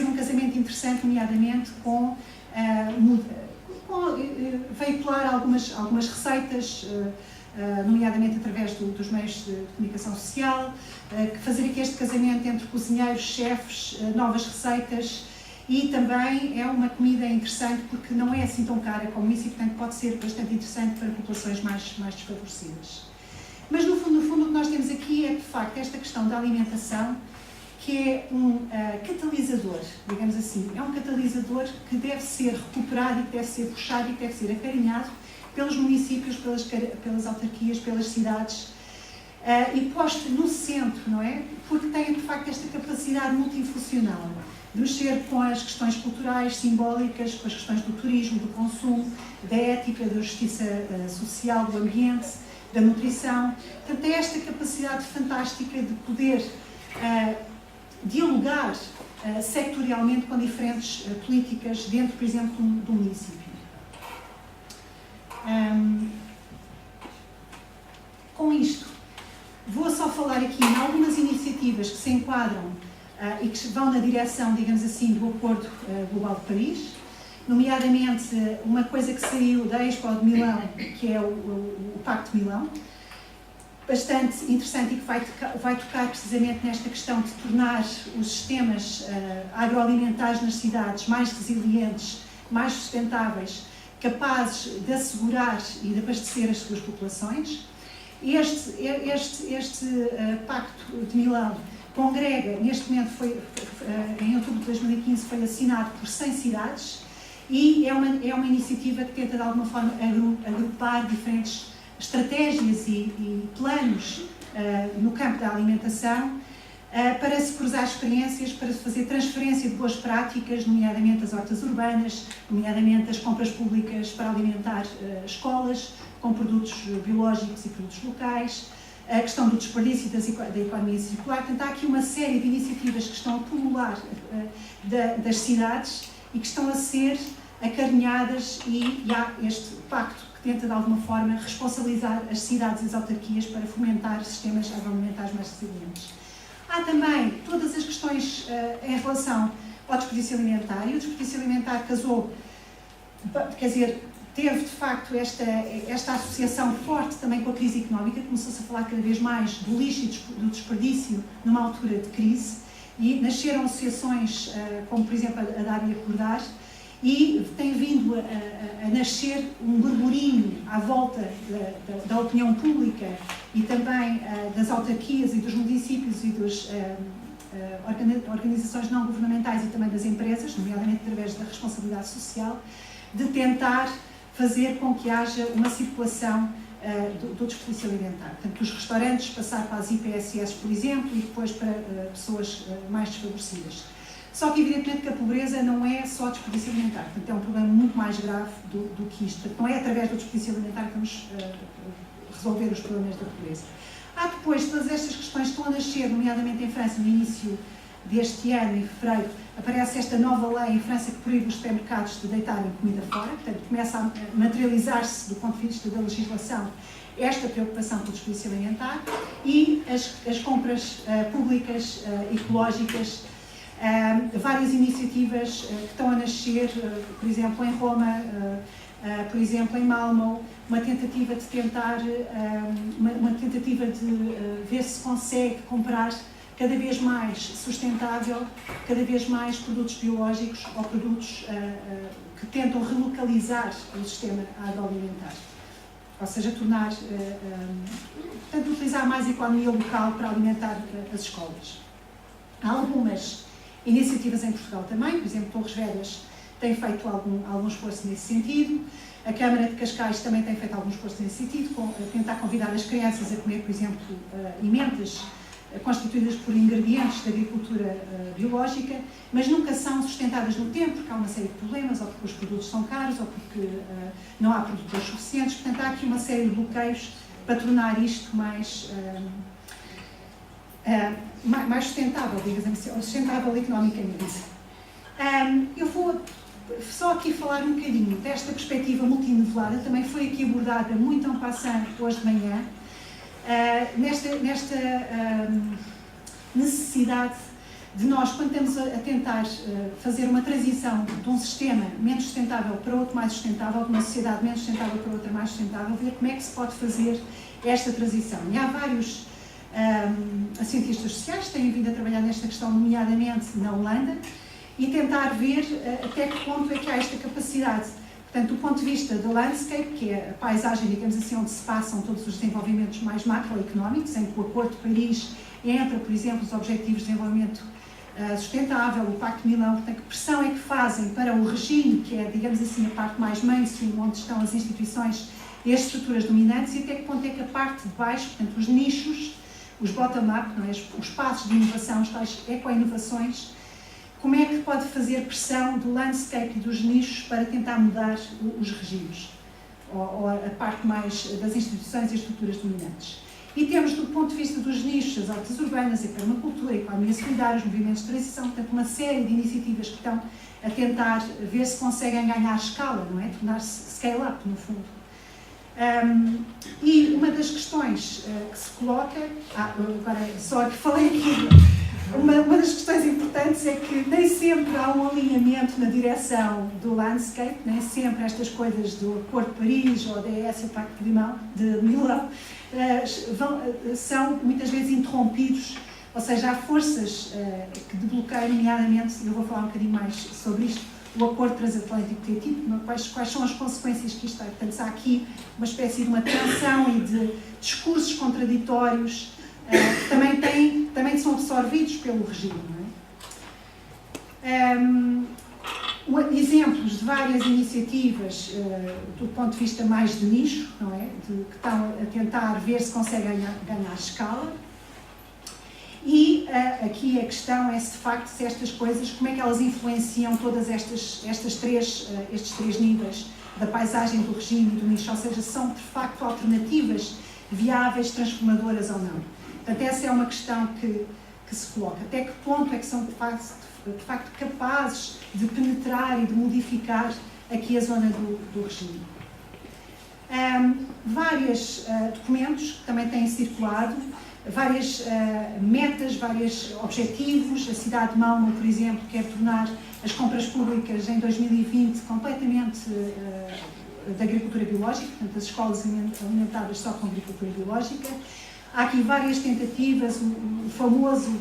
um casamento interessante, nomeadamente com veicular algumas receitas nomeadamente através dos meios de comunicação social, fazer aqui este casamento entre cozinheiros, chefes, novas receitas, e também é uma comida interessante porque não é assim tão cara como isso e, portanto, pode ser bastante interessante para populações mais desfavorecidas. Mas, no fundo, o que nós temos aqui é, de facto, esta questão da alimentação, que é um catalisador, digamos assim. É um catalisador que deve ser recuperado e que deve ser puxado e que deve ser acarinhado pelos municípios, pelas autarquias, pelas cidades, e posto no centro, não é? Porque tem, de facto, esta capacidade multifuncional de mexer com as questões culturais, simbólicas, com as questões do turismo, do consumo, da ética, da justiça social, do ambiente, da nutrição. Portanto, tem esta capacidade fantástica de poder dialogar sectorialmente com diferentes políticas dentro, por exemplo, do município. Com isto, vou só falar aqui em algumas iniciativas que se enquadram e que vão na direção, digamos assim, do Acordo Global de Paris, nomeadamente uma coisa que saiu da Expo de Milão, que é o Pacto de Milão, bastante interessante e que vai tocar precisamente nesta questão de tornar os sistemas agroalimentares nas cidades mais resilientes, mais sustentáveis, capazes de assegurar e de abastecer as suas populações. Este Pacto de Milão congrega, neste momento, em outubro de 2015, foi assinado por 100 cidades e é uma iniciativa que tenta, de alguma forma, agrupar diferentes estratégias e planos no campo da alimentação para se cruzar experiências, para se fazer transferência de boas práticas, nomeadamente as hortas urbanas, nomeadamente as compras públicas para alimentar escolas com produtos biológicos e produtos locais, a questão do desperdício da economia circular. Portanto, há aqui uma série de iniciativas que estão a pulular das cidades e que estão a ser acarinhadas, e há este pacto que tenta, de alguma forma, responsabilizar as cidades e as autarquias para fomentar sistemas agroalimentares mais resilientes. Há também todas as questões em relação ao desperdício alimentar, e o desperdício alimentar teve, de facto, esta associação forte também com a crise económica. Começou-se a falar cada vez mais do lixo e do desperdício numa altura de crise, e nasceram associações como, por exemplo, a Dar e Acordar, e tem vindo a nascer um burburinho à volta da opinião pública e também das autarquias e dos municípios e das organizações não governamentais e também das empresas, nomeadamente através da responsabilidade social, de tentar fazer com que haja uma circulação do desperdício alimentar. Portanto, dos restaurantes passar para as IPSS, por exemplo, e depois para pessoas mais desfavorecidas. Só que, evidentemente, que a pobreza não é só desperdício alimentar. Portanto, é um problema muito mais grave do que isto. Portanto, não é através do desperdício alimentar que vamos resolver os problemas da pobreza. Há depois, todas estas questões estão a nascer, nomeadamente em França, no início deste ano, em fevereiro, aparece esta nova lei em França que proíbe os supermercados de deitarem comida fora. Portanto, começa a materializar-se, do ponto de vista da legislação, esta preocupação com o desperdício alimentar, e as compras públicas ecológicas. Várias iniciativas que estão a nascer, por exemplo, em Roma, por exemplo, em Malmö, uma tentativa de tentar, uma tentativa de ver se consegue comprar cada vez mais sustentável, cada vez mais produtos biológicos ou produtos que tentam relocalizar o sistema agroalimentar. Ou seja, tornar, portanto, utilizar mais a economia local para alimentar as escolas. Há algumas iniciativas em Portugal também, por exemplo, Torres Vedras tem feito algum esforço nesse sentido. A Câmara de Cascais também tem feito algum esforço nesse sentido, tentar convidar as crianças a comer, por exemplo, emendas constituídas por ingredientes de agricultura biológica, mas nunca são sustentadas no tempo, porque há uma série de problemas, ou porque os produtos são caros, ou porque não há produtores suficientes. Portanto, há aqui uma série de bloqueios para tornar isto mais sustentável, digamos assim, ou sustentável economicamente. Eu vou só aqui falar um bocadinho desta perspectiva multinivelada, também foi aqui abordada muito en passant hoje de manhã, nesta necessidade de nós, quando estamos a tentar fazer uma transição de um sistema menos sustentável para outro mais sustentável, de uma sociedade menos sustentável para outra mais sustentável, ver como é que se pode fazer esta transição. E há vários cientistas sociais que têm vindo a trabalhar nesta questão, nomeadamente na Holanda, e tentar ver até que ponto é que há esta capacidade. Portanto, do ponto de vista do landscape, que é a paisagem, digamos assim, onde se passam todos os desenvolvimentos mais macroeconómicos, em que o Acordo de Paris entra, por exemplo, os Objetivos de Desenvolvimento Sustentável, o Pacto de Milão, portanto, que pressão é que fazem para o regime, que é, digamos assim, a parte mais mainstream, onde estão as instituições e as estruturas dominantes, e até que ponto é que a parte de baixo, portanto, os nichos, os bottom-up, os passos de inovação, as tais eco-inovações, como é que pode fazer pressão do landscape e dos nichos para tentar mudar os regimes, ou a parte mais das instituições e estruturas dominantes. E temos, do ponto de vista dos nichos, as hortas urbanas, a permacultura, a economia solidária, os movimentos de transição, portanto, uma série de iniciativas que estão a tentar ver se conseguem ganhar escala, não é? Tornar-se scale-up, no fundo. E uma das questões que se coloca, agora só que falei aqui, uma das questões importantes é que nem sempre há um alinhamento na direção do landscape, nem sempre estas coisas do Acordo de Paris ou da ES, o Pacto de Milão, são muitas vezes interrompidos, ou seja, há forças que de bloqueio, nomeadamente, eu vou falar um bocadinho mais sobre isto, o Acordo Transatlântico TTIP, quais são as consequências que isto tem. Portanto, há aqui uma espécie de uma tensão e de discursos contraditórios que também são absorvidos pelo regime. Não é? Exemplos de várias iniciativas do ponto de vista mais de nicho, não é? Que estão a tentar ver se conseguem ganhar escala. E aqui a questão é se de facto se estas coisas, como é que elas influenciam todas estes três níveis da paisagem, do regime e do nicho, ou seja, são de facto alternativas viáveis, transformadoras ou não. Portanto, essa é uma questão que se coloca. Até que ponto é que são de facto capazes de penetrar e de modificar aqui a zona do regime. Vários documentos que também têm circulado, várias metas, vários objetivos. A cidade de Malmö, por exemplo, quer tornar as compras públicas em 2020 completamente de agricultura biológica, portanto, as escolas alimentadas só com agricultura biológica. Há aqui várias tentativas, o famoso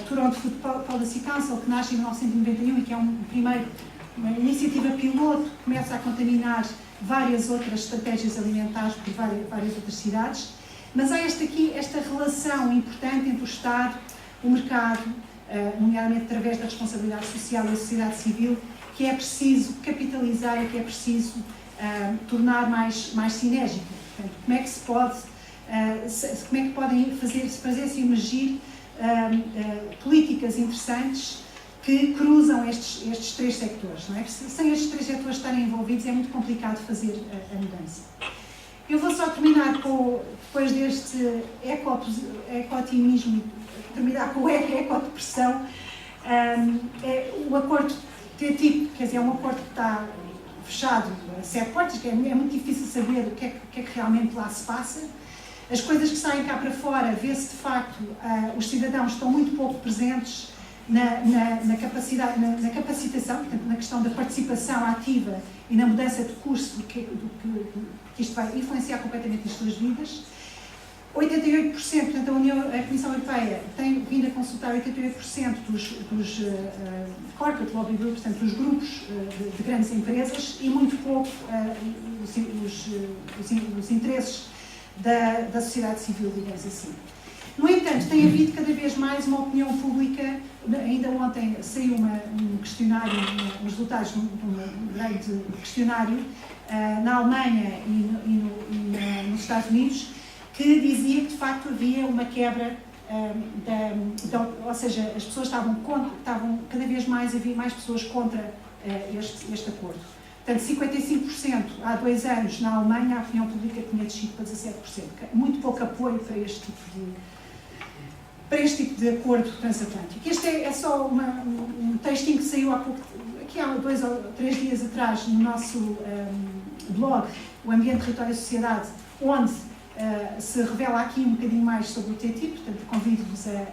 Toronto Food Policy Council, que nasce em 1991 e que é uma iniciativa piloto que começa a contaminar várias outras estratégias alimentares por várias outras cidades. Mas há esta relação importante entre o Estado, o mercado, nomeadamente através da responsabilidade social e da sociedade civil, que é preciso capitalizar e que é preciso tornar mais sinérgica. Portanto, como é que se pode, como é que podem fazer-se emergir políticas interessantes que cruzam estes três sectores, não é? Sem estes três sectores estarem envolvidos é muito complicado fazer a mudança. Eu vou só terminar depois deste eco-otimismo, terminar com a eco-depressão. O acordo TTIP, quer dizer, é um acordo que está fechado a 7 portas, que é muito difícil saber o que é que realmente lá se passa. As coisas que saem cá para fora, vê-se de facto, os cidadãos estão muito pouco presentes na capacitação, portanto, na questão da participação ativa e na mudança de curso, que isto vai influenciar completamente as suas vidas. 88%, portanto, a Comissão Europeia tem vindo a consultar 88% dos corporate lobby groups, portanto, dos grupos de grandes empresas, e muito pouco os interesses da sociedade civil, digamos assim. No entanto, tem havido cada vez mais uma opinião pública. Ainda ontem saiu um questionário, os resultados de um grande questionário na Alemanha e nos Estados Unidos, que dizia que de facto havia uma quebra, ou seja, as pessoas estavam cada vez mais, havia mais pessoas contra este acordo. Portanto, 55% há 2 anos na Alemanha, a opinião pública tinha descido para 17%. Muito pouco apoio para este tipo de acordo transatlântico. Este é só um textinho que saiu aqui há 2 ou 3 dias atrás no nosso blog, o Ambiente, Território e Sociedade, onde se revela aqui um bocadinho mais sobre o TTIP, portanto convido-vos a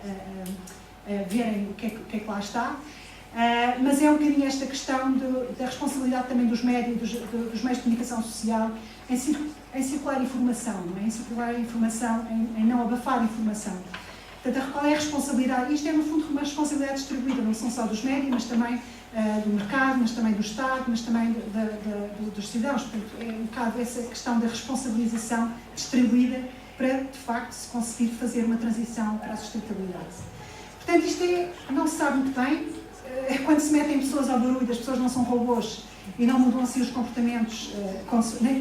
verem o que é que lá está. Mas é um bocadinho esta questão da responsabilidade também dos médios, dos meios de comunicação social, em em circular informação, não é? Em circular informação, em não abafar informação. Portanto, qual é a responsabilidade? Isto é, no fundo, uma responsabilidade distribuída, não são só dos médias, mas também do mercado, mas também do Estado, mas também dos cidadãos. Portanto, é um bocado essa questão da responsabilização distribuída para, de facto, se conseguir fazer uma transição para a sustentabilidade. Portanto, isto não se sabe muito bem. Quando se metem pessoas ao barulho, as pessoas não são robôs e não mudam assim os comportamentos,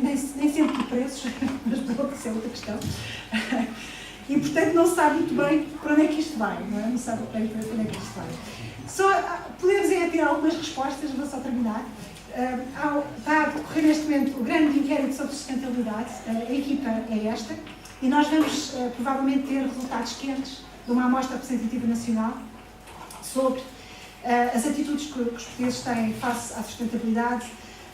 nem sempre por preços, mas pronto, isso é outra questão. E, portanto, não se sabe muito bem para onde é que isto vai, não é? Não se sabe bem para onde é que isto vai. Podemos ter algumas respostas, vou só terminar. Está a decorrer neste momento o grande inquérito sobre sustentabilidade, a equipa é esta, e nós vamos provavelmente ter resultados quentes de uma amostra representativa nacional sobre as atitudes que os portugueses têm face à sustentabilidade,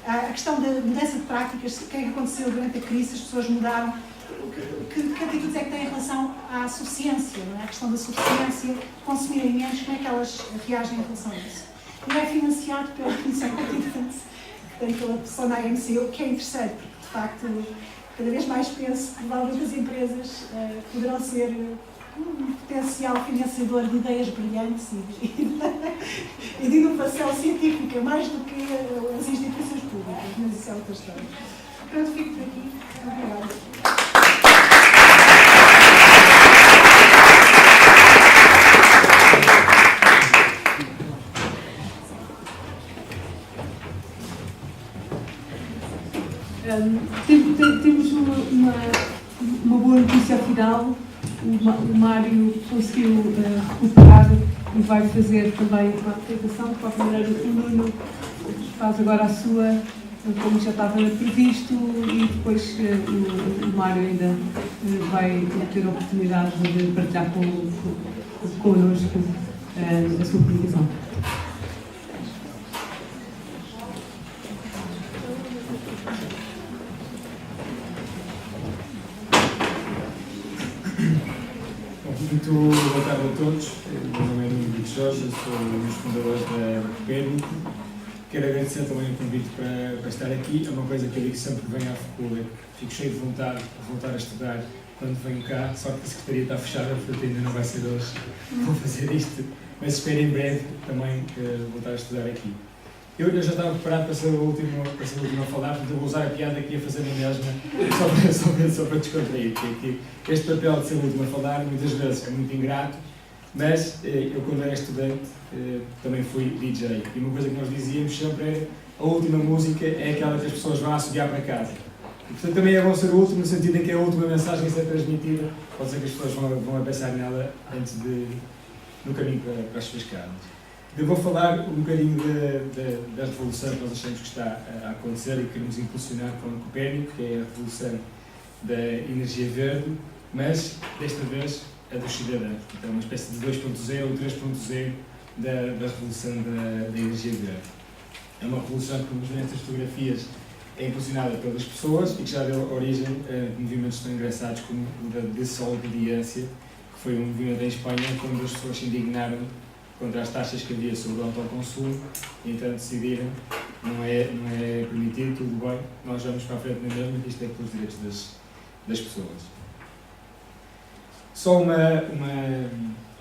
a questão da mudança de práticas, o que é que aconteceu durante a crise, as pessoas mudaram, que atitudes é que têm em relação à suficiência, não é? A questão da suficiência, consumirem menos, como é que elas reagem em relação a isso. E é financiado pela Comissão Continente, portanto, pela pessoa da AMC, o que é interessante, porque, de facto, cada vez mais penso que provavelmente as empresas poderão ser um potencial financiador de ideias brilhantes e de inovação científica, mais do que as instituições públicas, mas isso é outra história. Pronto, fico por aqui. Obrigada. Temos uma boa notícia ao final. O Mário conseguiu recuperar e vai fazer também uma apresentação. De qualquer maneira, o Nuno faz agora a sua, como já estava previsto, e depois o Mário ainda vai ter a oportunidade de partilhar connosco a sua publicação. Muito boa tarde a todos. O meu nome é Nuno Brito Jorge, eu sou um dos fundadores da Copérnico. Quero agradecer também o convite para estar aqui. É uma coisa que eu digo sempre que venho à faculdade, fico cheio de vontade de voltar a estudar quando venho cá. Sorte que a secretaria está fechada, portanto ainda não vai ser hoje vou fazer isto, mas espero em breve também voltar a estudar aqui. Eu já estava preparado para ser o último a falar, portanto eu vou usar a piada que ia fazer na mesma, só para descontrair, porque este papel de ser o último a falar muitas vezes é muito ingrato, mas eu quando era estudante também fui DJ, e uma coisa que nós dizíamos sempre era a última música é aquela que as pessoas vão assobiar para casa. E, portanto também é bom ser o último, no sentido em que é a última mensagem a ser transmitida, pode ser que as pessoas vão a pensar nela antes no caminho para as suas casas. Eu vou falar um bocadinho da revolução que nós achamos que está a acontecer e que queremos impulsionar com o Copérnico, que é a revolução da energia verde, mas desta vez a dos cidadãos. Então, uma espécie de 2.0 ou 3.0 da revolução da energia verde. É uma revolução que, como vemos nestas fotografias, é impulsionada pelas pessoas e que já deu origem a movimentos tão engraçados como o da desobediência, que foi um movimento em Espanha quando as pessoas se indignaram contra as taxas que havia sobre o autoconsumo e então decidiram não é permitido, tudo bem, nós vamos para a frente na mesma, isto é pelos direitos das pessoas. Só uma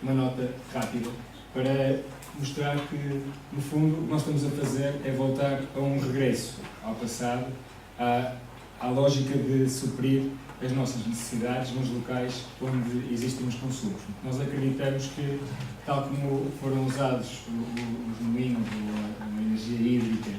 nota rápida para mostrar que, no fundo, o que nós estamos a fazer é voltar a um regresso ao passado, à lógica de suprir as nossas necessidades nos locais onde existem os consumos. Nós acreditamos que, tal como foram usados os moinhos ou a energia hídrica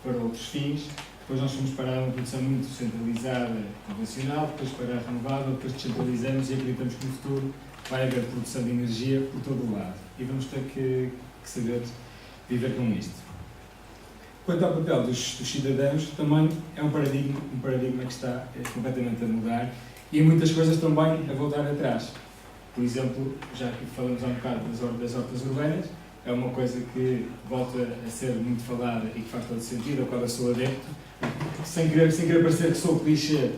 para outros fins, depois nós fomos para uma produção muito centralizada, convencional, depois para a renovável, depois descentralizamos e acreditamos que no futuro vai haver produção de energia por todo o lado. E vamos ter que saber viver com isto. Quanto ao papel dos cidadãos, também é um paradigma que está completamente a mudar e em muitas coisas também a voltar atrás. Por exemplo, já que falamos há um bocado das hortas urbanas, é uma coisa que volta a ser muito falada e que faz todo sentido, ao qual eu sou adepto. Sem querer parecer que sou clichê,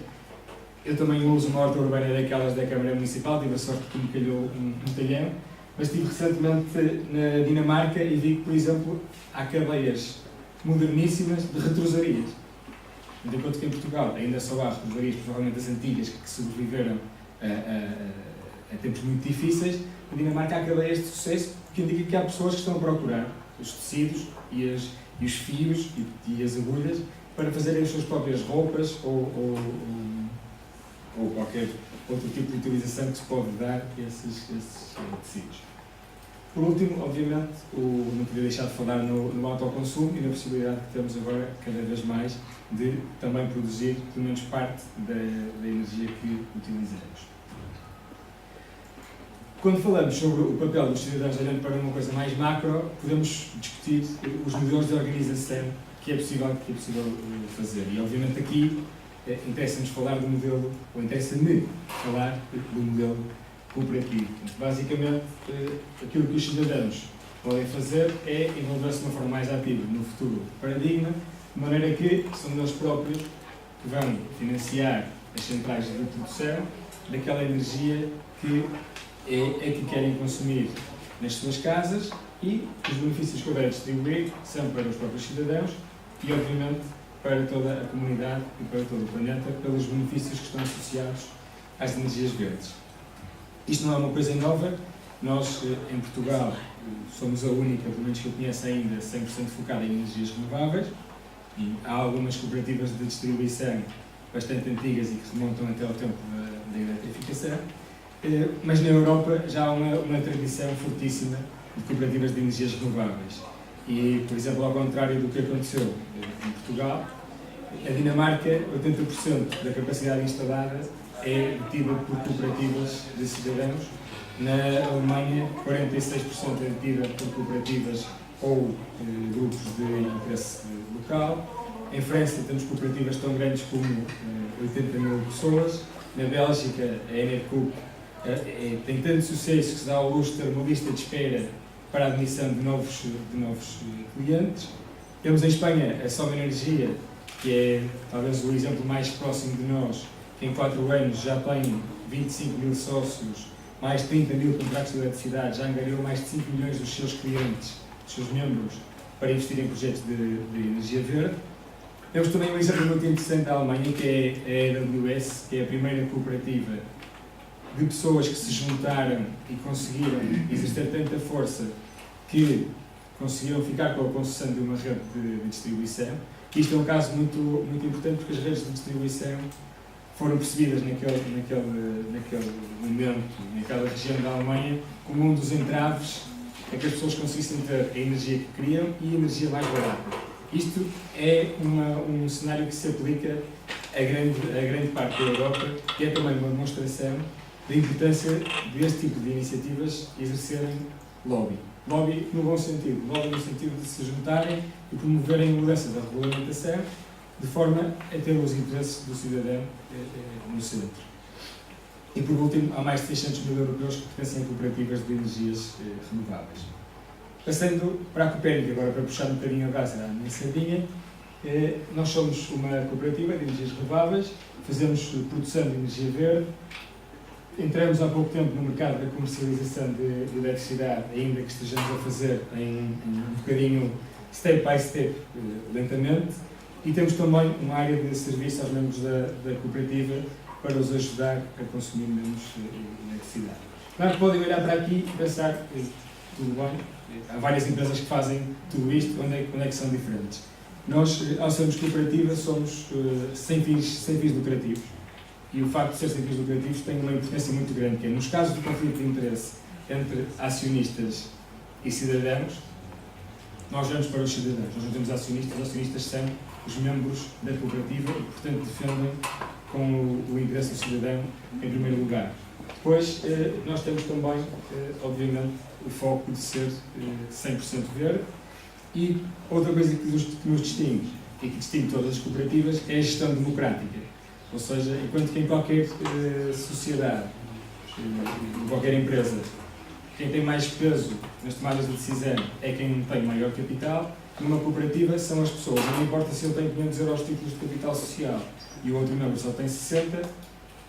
eu também uso uma horta urbana daquelas da Câmara Municipal, tive a sorte que me calhou um talhão, mas estive recentemente na Dinamarca e vi que, por exemplo, há cadeias moderníssimas de retrosarias. Enquanto que em Portugal ainda só há represarias, provavelmente as antigas, que sobreviveram a tempos muito difíceis, na Dinamarca há cadeias de sucesso, que indica que há pessoas que estão a procurar os tecidos e os fios e as agulhas para fazerem as suas próprias roupas ou qualquer outro tipo de utilização que se pode dar a esses tecidos. Por último, obviamente, não podia deixar de falar no autoconsumo e na possibilidade que temos agora, cada vez mais, de também produzir pelo menos parte da energia que utilizamos. Quando falamos sobre o papel dos cidadãos, olhando para uma coisa mais macro, podemos discutir os modelos de organização que é possível fazer. E, obviamente, aqui interessa-nos falar do modelo, ou interessa-me falar do modelo cooperativo. Basicamente, aquilo que os cidadãos podem fazer é envolver-se de uma forma mais ativa no futuro paradigma, de maneira que são eles próprios que vão financiar as centrais de produção daquela energia que que querem consumir nas suas casas, e os benefícios que houver a distribuir são para os próprios cidadãos e, obviamente, para toda a comunidade e para todo o planeta, pelos benefícios que estão associados às energias verdes. Isto não é uma coisa nova. Nós, em Portugal, somos a única, pelo menos que eu conheço ainda, 100% focada em energias renováveis, e há algumas cooperativas de distribuição bastante antigas e que remontam até ao tempo da eletrificação, mas na Europa já há uma tradição fortíssima de cooperativas de energias renováveis. E, por exemplo, ao contrário do que aconteceu em Portugal, a Dinamarca, 80% da capacidade instalada é detida por cooperativas de cidadãos. Na Alemanha, 46% é detida por cooperativas ou grupos de interesse local. Em França, temos cooperativas tão grandes como 80 mil pessoas. Na Bélgica, a Enercoop tem tanto sucesso que se dá ao luxo de ter uma lista de espera para a admissão de novos clientes. Temos em Espanha a Soma Energia, que é talvez o exemplo mais próximo de nós, que em 4 anos já tem 25 mil sócios, mais 30 mil contratos de eletricidade, já angariou mais de 5 milhões dos seus clientes, dos seus membros, para investir em projetos de energia verde. Temos também um exemplo muito interessante da Alemanha, que é a AWS, que é a primeira cooperativa de pessoas que se juntaram e conseguiram exercer tanta força que conseguiram ficar com a concessão de uma rede de distribuição. Isto é um caso muito, muito importante, porque as redes de distribuição foram percebidas naquele momento, naquela região da Alemanha, como um dos entraves a que as pessoas conseguissem ter a energia que queriam e a energia mais barata. Isto é um cenário que se aplica a grande parte da Europa, que é também uma demonstração da importância deste tipo de iniciativas exercerem lobby. Lobby no bom sentido, lobby no sentido de se juntarem e promoverem a mudança da regulamentação de forma a ter os interesses do cidadão no centro. E por último, há mais de 600 mil europeus que pertencem a cooperativas de energias renováveis. Passando para a Copérnico, agora para puxar um bocadinho a brasa à minha sardinha, nós somos uma cooperativa de energias renováveis, fazemos produção de energia verde. Entramos há pouco tempo no mercado da comercialização de eletricidade, ainda que estejamos a fazer em um bocadinho step by step, lentamente, e temos também uma área de serviço aos membros da cooperativa para os ajudar a consumir menos eletricidade. Claro que podem olhar para aqui e pensar que tudo bem, há várias empresas que fazem tudo isto, onde é que são diferentes? Nós, ao sermos cooperativa, somos sem fins lucrativos. E o facto de ser sem fins lucrativos tem uma importância muito grande, que é, nos casos de conflito de interesse entre acionistas e cidadãos, nós vamos para os cidadãos, nós não temos acionistas, os acionistas são os membros da cooperativa e, portanto, defendem com o interesse do cidadão em primeiro lugar. Depois, nós temos também, obviamente, o foco de ser 100% verde, e outra coisa que nos distingue e que distingue todas as cooperativas é a gestão democrática. Ou seja, enquanto que em qualquer sociedade, em qualquer empresa, quem tem mais peso nas tomadas de decisão é quem tem maior capital, numa cooperativa são as pessoas. Não importa se ele tem 500 euros de títulos de capital social e o outro membro só tem 60,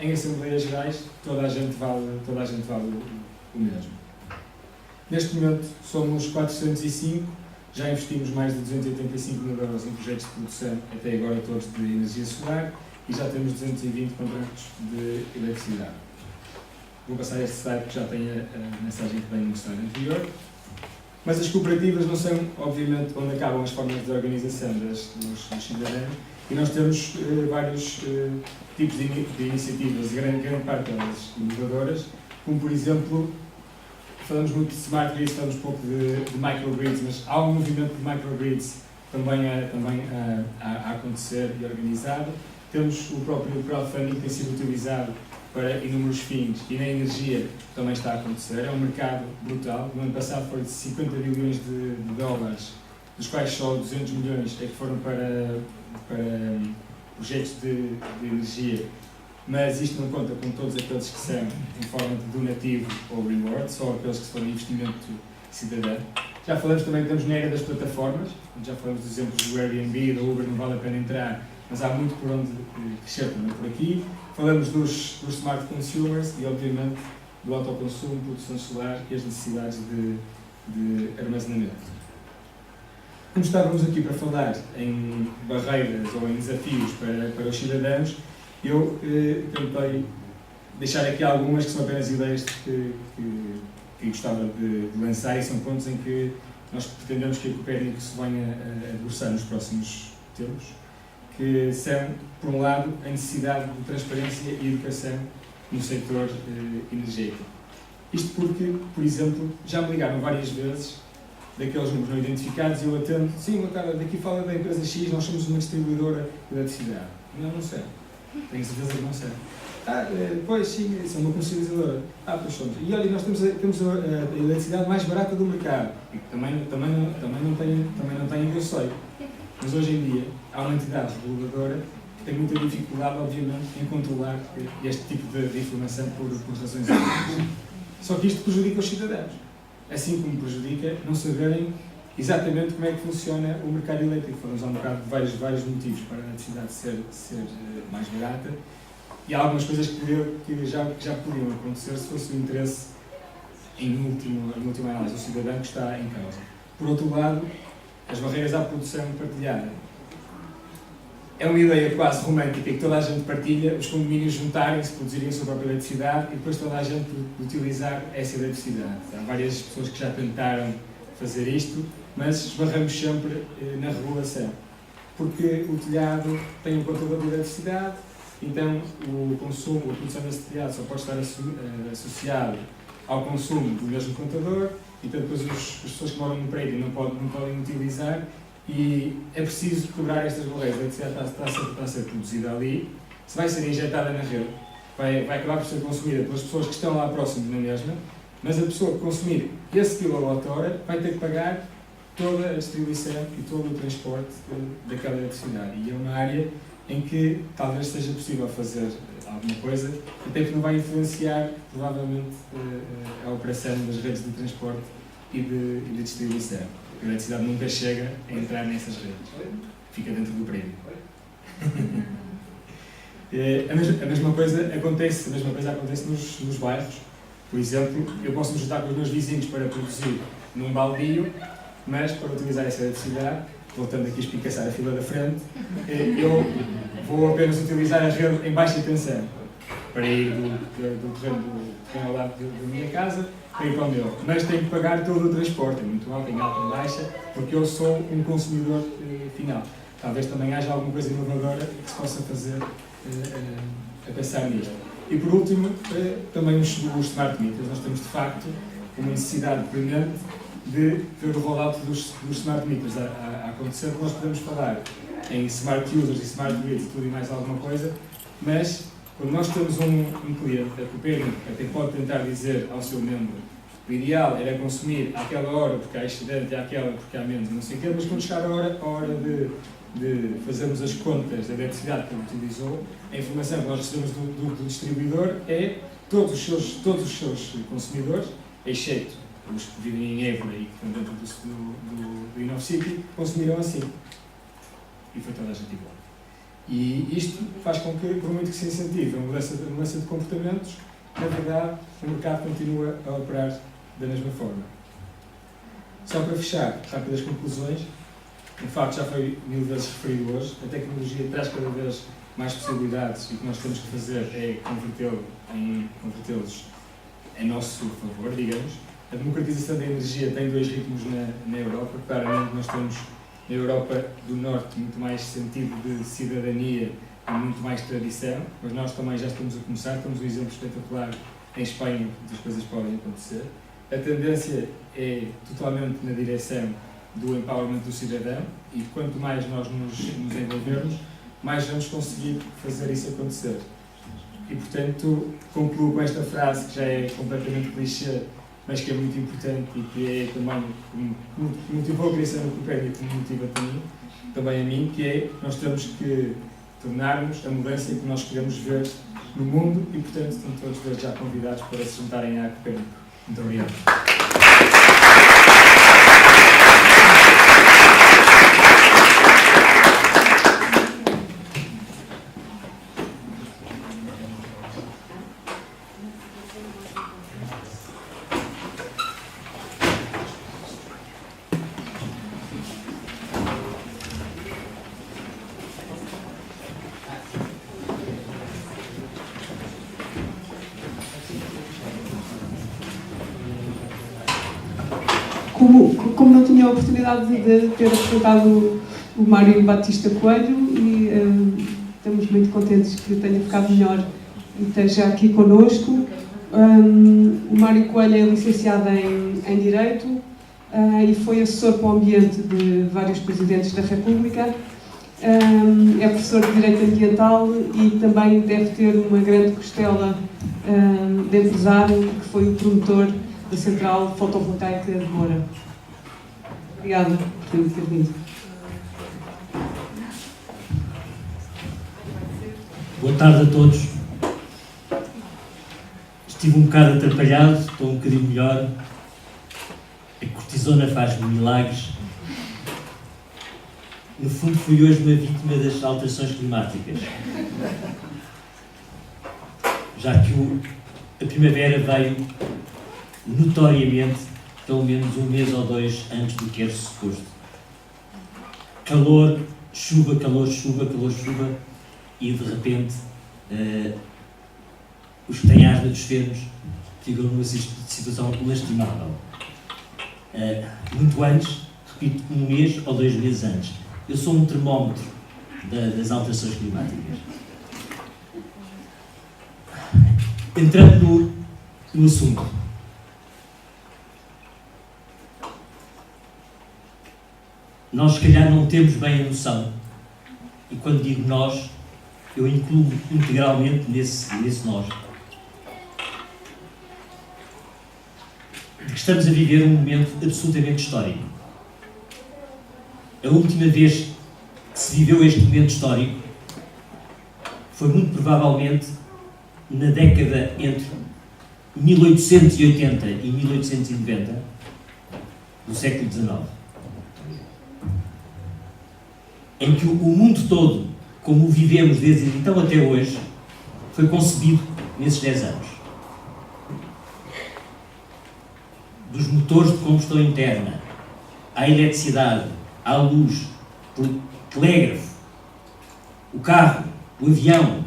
em Assembleias Gerais toda a gente vale o mesmo. Neste momento somos 405, Já investimos mais de 285 mil euros em projetos de produção, até agora todos de energia solar, e já temos 220 contratos de eletricidade. Vou passar este slide que já tem a mensagem que vem no slide anterior. Mas as cooperativas não são, obviamente, onde acabam as formas de organização dos cidadãos, e nós temos vários tipos de iniciativas, grande parte delas inovadoras, como por exemplo, falamos muito de smart grids, falamos pouco de microgrids, mas há um movimento de microgrids também a acontecer e organizado. Temos o próprio crowdfunding que tem sido utilizado para inúmeros fins, e na energia também está a acontecer. É um mercado brutal. No ano passado foram de 50 bilhões de dólares, dos quais só 200 milhões é que foram para projetos de energia, mas isto não conta com todos aqueles que são em forma de donativo ou reward, só aqueles que são de investimento cidadão. Já falamos também, estamos na era das plataformas, já falamos dos exemplos do Airbnb, da Uber, não vale a pena entrar, mas há muito por onde crescer também por aqui. Falamos dos smart consumers e, obviamente, do autoconsumo, produção solar e as necessidades de armazenamento. Como estávamos aqui para falar em barreiras ou em desafios para os cidadãos, eu tentei deixar aqui algumas que são apenas ideias que gostava de lançar, e são pontos em que nós pretendemos que a Copérnico se venha a debruçar nos próximos tempos, que são, por um lado, a necessidade de transparência e educação no setor energético. Isto porque, por exemplo, já me ligaram várias vezes daqueles números não identificados e eu atendo, sim, boa tarde, daqui fala da empresa X, nós somos uma distribuidora de eletricidade. Não sei. Tenho certeza que não sei. Pois sim, são uma comercializadora. Pois somos. E olha, nós temos a eletricidade mais barata do mercado. E também não tenho eu sei. Mas hoje em dia há uma entidade reguladora que tem muita dificuldade, obviamente, em controlar este tipo de informação por razões óbvias. Só que isto prejudica os cidadãos. Assim como prejudica não saberem exatamente como é que funciona o mercado elétrico. Falamos há um bocado de vários motivos para a eletricidade ser mais barata, e há algumas coisas que já podiam acontecer se fosse o interesse, em última análise, do cidadão que está em causa. Por outro lado, as barreiras à produção partilhada. É uma ideia quase romântica que toda a gente partilha, os condomínios juntarem-se, produzirem a sua própria eletricidade e depois toda a gente utilizar essa eletricidade. Há várias pessoas que já tentaram fazer isto, mas esbarramos sempre na regulação. Porque o telhado tem um contador de eletricidade, então o consumo, a produção desse telhado só pode estar associado ao consumo do mesmo contador, então depois as pessoas que moram no prédio não podem utilizar, e é preciso quebrar estas barreiras. A eletricidade está a ser produzida ali, se vai ser injetada na rede, vai acabar por ser consumida pelas pessoas que estão lá próximo na mesma, mas a pessoa que consumir esse quilowatt-hora vai ter que pagar toda a distribuição e todo o transporte daquela eletricidade. E é uma área em que talvez seja possível fazer alguma coisa, até que não vai influenciar, provavelmente, a operação das redes de transporte e de distribuição. A eletricidade nunca chega a entrar nessas redes, fica dentro do prédio. A mesma coisa acontece nos bairros. Por exemplo, eu posso me juntar com os meus vizinhos para produzir num baldio, mas para utilizar essa eletricidade, voltando aqui a espicaçar a fila da frente, eu vou apenas utilizar a rede em baixa tensão para ir do terreno ao lado da minha casa para ir para o meu. Mas tenho que pagar todo o transporte, é muito alto, em alta e baixa, porque eu sou um consumidor final. Talvez também haja alguma coisa inovadora que se possa fazer a pensar nisto. E por último, também os smart meters. Nós temos de facto uma necessidade premente de ver o rollout dos smart meters a acontecer. Nós podemos falar em smart users e smart grids e tudo e mais alguma coisa, mas quando nós temos um cliente, a Copérnico até pode tentar dizer ao seu membro o ideal era consumir àquela hora porque há excedente e àquela porque há menos, não sei o quê, mas quando chegar a hora de fazermos as contas da eletricidade que ele utilizou, a informação que nós recebemos do distribuidor é todos os seus consumidores, exceto os que vivem em Évora e que estão dentro do InnoCity, consumiram assim. E foi toda a gente igual. E isto faz com que, por muito que se incentive a mudança de comportamentos, na verdade, o mercado continua a operar da mesma forma. Só para fechar, rápidas conclusões, um facto já foi 1000 vezes referido hoje, a tecnologia traz cada vez mais possibilidades e o que nós temos que fazer é convertê-los em nosso favor, digamos. A democratização da energia tem 2 ritmos na Europa. Claramente nós temos na Europa do Norte muito mais sentido de cidadania e muito mais tradição, mas nós também já estamos a começar, temos um exemplo espetacular em Espanha, que as coisas podem acontecer. A tendência é totalmente na direção do empowerment do cidadão e quanto mais nós nos envolvermos, mais vamos conseguir fazer isso acontecer. E, portanto, concluo com esta frase que já é completamente clichê, mas que é muito importante e que é também que motivou a criação do Copérnico e que me motiva também a mim, que é nós temos que tornarmos a mudança que nós queremos ver no mundo e, portanto, estão todos dois já convidados para se juntarem à Copérnico. Muito obrigado. Como não tinha a oportunidade de ter apresentado o Mário Batista Coelho e estamos muito contentes que tenha ficado melhor e esteja aqui connosco. O Mário Coelho é licenciado em Direito e foi assessor para o ambiente de vários presidentes da República. É professor de Direito Ambiental e também deve ter uma grande costela de empresário, que foi o promotor da Central Fotovoltaica de Moura. Obrigada por ter vindo. Boa tarde a todos. Estive um bocado atrapalhado, estou um bocadinho melhor. A cortisona faz-me milagres. No fundo, fui hoje uma vítima das alterações climáticas. Já que a primavera veio notoriamente, pelo menos um mês ou 2 antes do que era suposto. Calor, chuva, calor, chuva, calor, chuva, e de repente os que têm asma dos fenos ficam numa situação lastimável. Muito antes, repito, um mês ou 2 meses antes. Eu sou um termómetro das alterações climáticas. Entrando no assunto. Nós, se calhar, não temos bem a noção, e quando digo nós, eu incluo integralmente nesse nós, de que estamos a viver um momento absolutamente histórico. A última vez que se viveu este momento histórico foi muito provavelmente na década entre 1880 e 1890 do século XIX. Em que o mundo todo, como o vivemos desde então até hoje, foi concebido nesses 10 anos. Dos motores de combustão interna, à eletricidade, à luz, o telégrafo, o carro, o avião.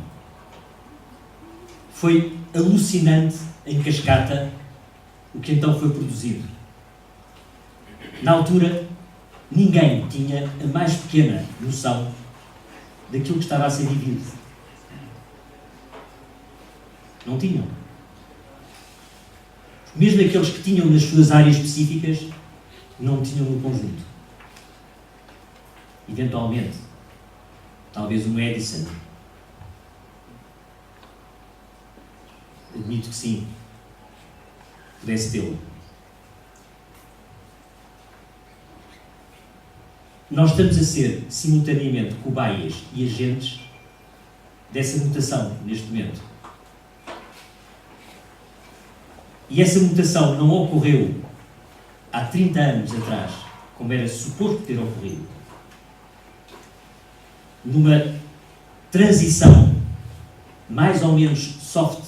Foi alucinante em cascata o que então foi produzido. Na altura, ninguém tinha a mais pequena noção daquilo que estava a ser vivido. Não tinham. Mesmo aqueles que tinham nas suas áreas específicas, não tinham no conjunto. Eventualmente, talvez um Edison. Admito que sim, pudesse tê-lo. Nós estamos a ser, simultaneamente, cobaias e agentes dessa mutação, neste momento. E essa mutação não ocorreu há 30 anos atrás, como era suposto ter ocorrido. Numa transição mais ou menos soft.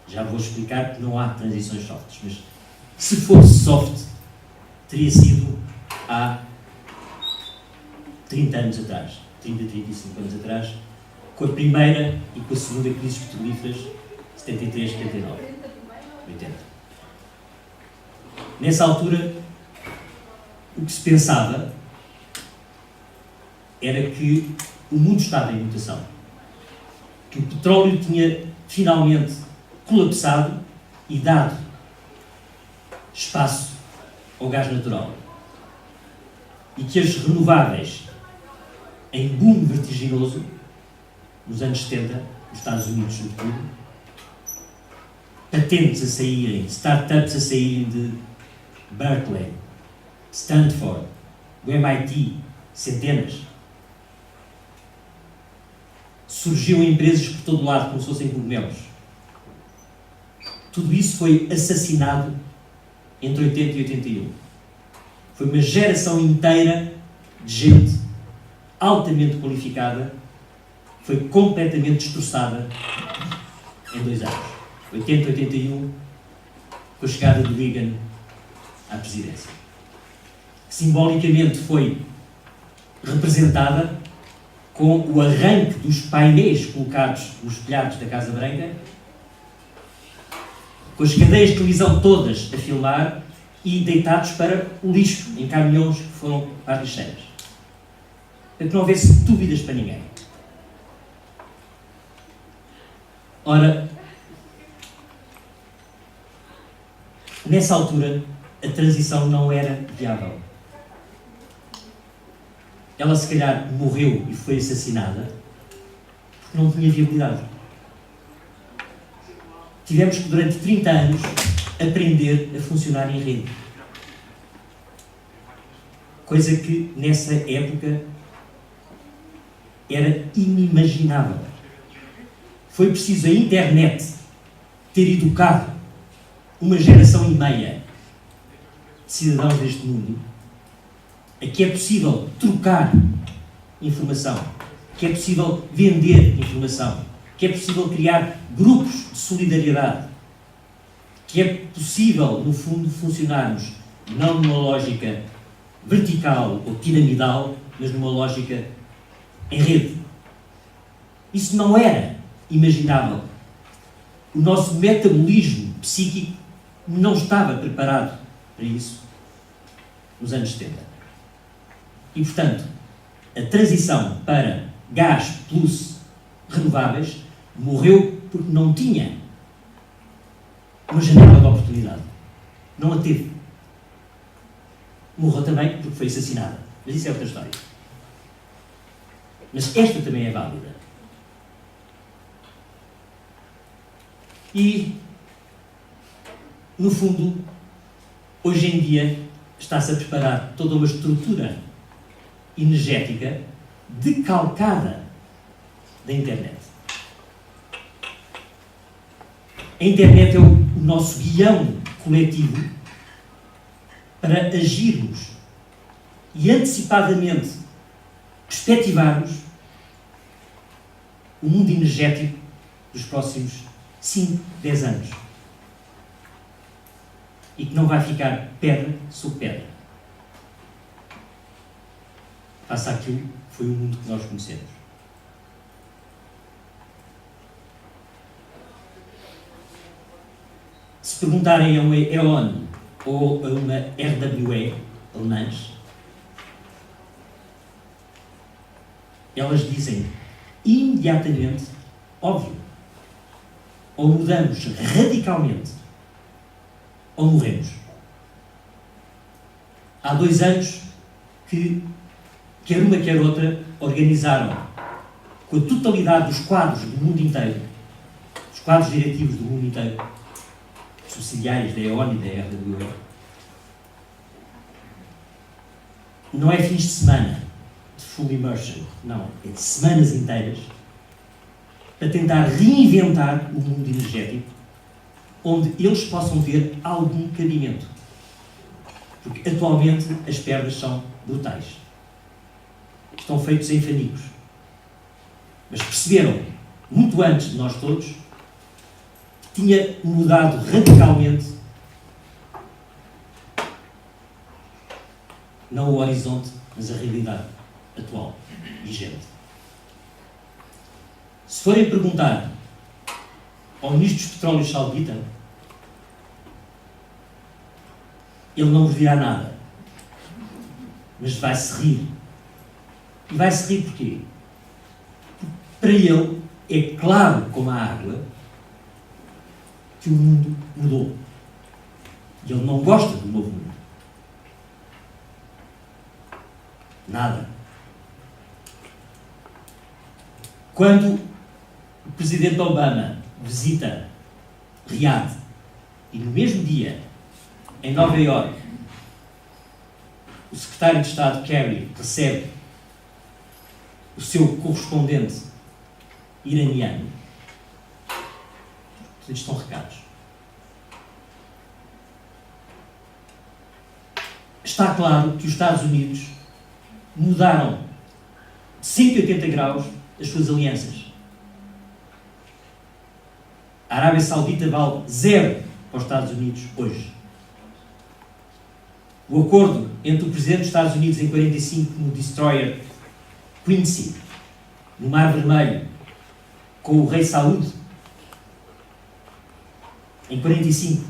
Já vou explicar que não há transições softs, mas se fosse soft, teria sido há 30 anos atrás, 35 anos atrás, com a primeira e com a segunda crise petrolíferas, 73, 79, 80. Nessa altura, o que se pensava era que o mundo estava em mutação, que o petróleo tinha finalmente colapsado e dado espaço ao gás natural, e que as renováveis, em boom vertiginoso, nos anos 70, nos Estados Unidos sobretudo, patentes a saírem, startups a saírem de Berkeley, Stanford, do MIT, centenas. Surgiam empresas por todo lado, como se fossem cogumelos. Tudo isso foi assassinado entre 80 e 81. Foi uma geração inteira de gente altamente qualificada, foi completamente destroçada em 2 anos. 80, 81, com a chegada de Reagan à presidência. Simbolicamente foi representada com o arranque dos painéis colocados nos telhados da Casa Branca, com as cadeias de televisão todas a filmar e deitados para o lixo, em caminhões que foram para as lixeiras. Para que não houvesse dúvidas para ninguém. Ora, nessa altura, a transição não era viável. Ela, se calhar, morreu e foi assassinada porque não tinha viabilidade. Tivemos que, durante 30 anos, aprender a funcionar em rede. Coisa que, nessa época, era inimaginável. Foi preciso a internet ter educado uma geração e meia de cidadãos deste mundo a que é possível trocar informação, que é possível vender informação, que é possível criar grupos de solidariedade, que é possível, no fundo, funcionarmos não numa lógica vertical ou piramidal, mas numa lógica em rede. Isso não era imaginável. O nosso metabolismo psíquico não estava preparado para isso nos anos 70. E, portanto, a transição para gás plus renováveis morreu porque não tinha uma janela de oportunidade. Não a teve. Morreu também porque foi assassinada. Mas isso é outra história. Mas esta também é válida. E, no fundo, hoje em dia está-se a preparar toda uma estrutura energética decalcada da internet. A internet é o nosso guião coletivo para agirmos e antecipadamente perspectivarmos o mundo energético dos próximos 5, 10 anos. E que não vai ficar pedra sobre pedra. Face àquilo que foi o mundo que nós conhecemos. Se perguntarem a uma E.ON ou a uma RWE, alemãs, elas dizem imediatamente, óbvio, ou mudamos radicalmente, ou morremos. Há 2 anos que, quer uma quer outra, organizaram com a totalidade dos quadros do mundo inteiro, os quadros diretivos do mundo inteiro, subsidiários da E.ON e da RWE, não é fins de semana de full immersion, não, é de semanas inteiras, para tentar reinventar o mundo energético, onde eles possam ver algum cabimento. Porque atualmente as perdas são brutais. Estão feitos em fanicos. Mas perceberam, muito antes de nós todos, que tinha mudado radicalmente não o horizonte, mas a realidade atual, vigente. Se forem perguntar ao Ministro dos Petróleos saudita, ele não vos dirá nada, mas vai-se rir. E vai-se rir porquê? Porque para ele é claro como a água que o mundo mudou. E ele não gosta do novo mundo. Nada. Quando o Presidente Obama visita Riad e no mesmo dia, em Nova Iorque, o Secretário de Estado Kerry recebe o seu correspondente iraniano, eles estão recados. Está claro que os Estados Unidos mudaram de 180 graus as suas alianças. A Arábia Saudita vale 0 para os Estados Unidos hoje. O acordo entre o Presidente dos Estados Unidos em 45 no destroyer Quincy, no Mar Vermelho, com o rei Saúd, em 45,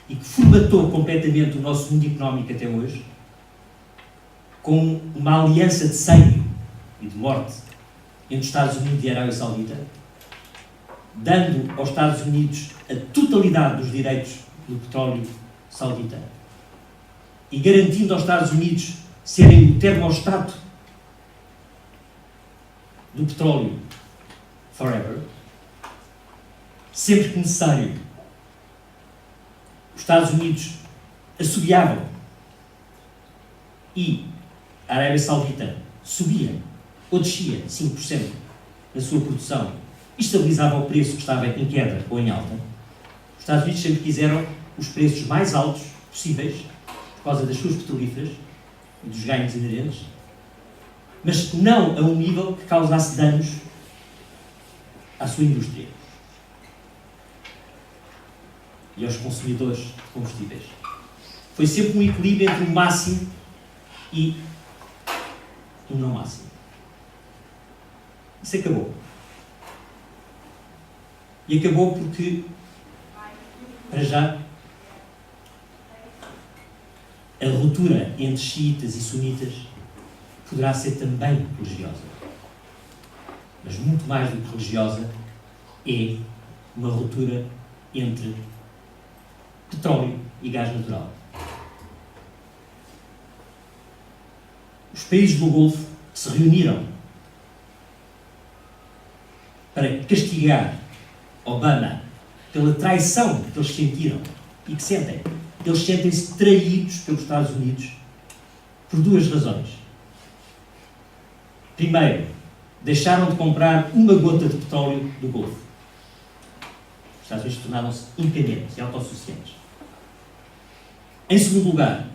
e que formatou completamente o nosso mundo económico até hoje, com uma aliança de sangue e de morte entre os Estados Unidos e a Arábia Saudita, dando aos Estados Unidos a totalidade dos direitos do petróleo saudita e garantindo aos Estados Unidos serem o termostato do petróleo forever, sempre que necessário, os Estados Unidos assobiavam e a Arábia Saudita subia ou descia 5% na sua produção e estabilizava o preço que estava em queda ou em alta. Os Estados Unidos sempre quiseram os preços mais altos possíveis por causa das suas petrolíferas e dos ganhos inerentes, mas não a um nível que causasse danos à sua indústria e aos consumidores de combustíveis. Foi sempre um equilíbrio entre o máximo e o não máximo. Isso acabou. E acabou porque, para já, a ruptura entre xiitas e sunitas poderá ser também religiosa. Mas muito mais do que religiosa, é uma ruptura entre petróleo e gás natural. Os países do Golfo se reuniram para castigar Obama pela traição que eles sentiram e que sentem. Eles sentem-se traídos pelos Estados Unidos por duas razões. Primeiro, deixaram de comprar uma gota de petróleo do Golfo. Os Estados Unidos tornaram-se independentes e autossuficientes. Em segundo lugar,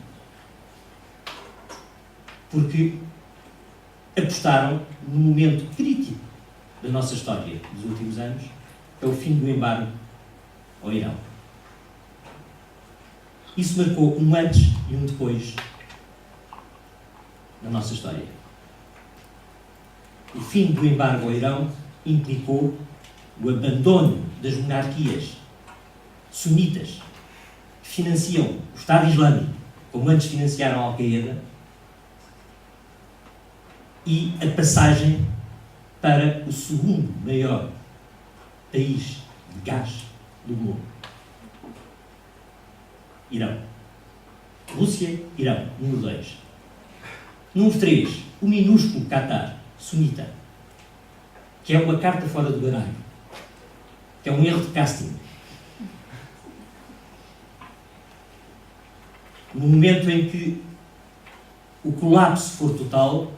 porque apostaram no momento crítico da nossa história dos últimos anos, que é o fim do embargo ao Irão. Isso marcou um antes e um depois na nossa história. O fim do embargo ao Irão implicou o abandono das monarquias sunitas que financiam o Estado Islâmico, como antes financiaram a Al-Qaeda, e a passagem para o segundo maior país de gás do mundo. Irão. Rússia, Irão, número 2. Número 3, o minúsculo Qatar, sunita, que é uma carta fora do baralho, que é um erro de casting. No momento em que o colapso for total,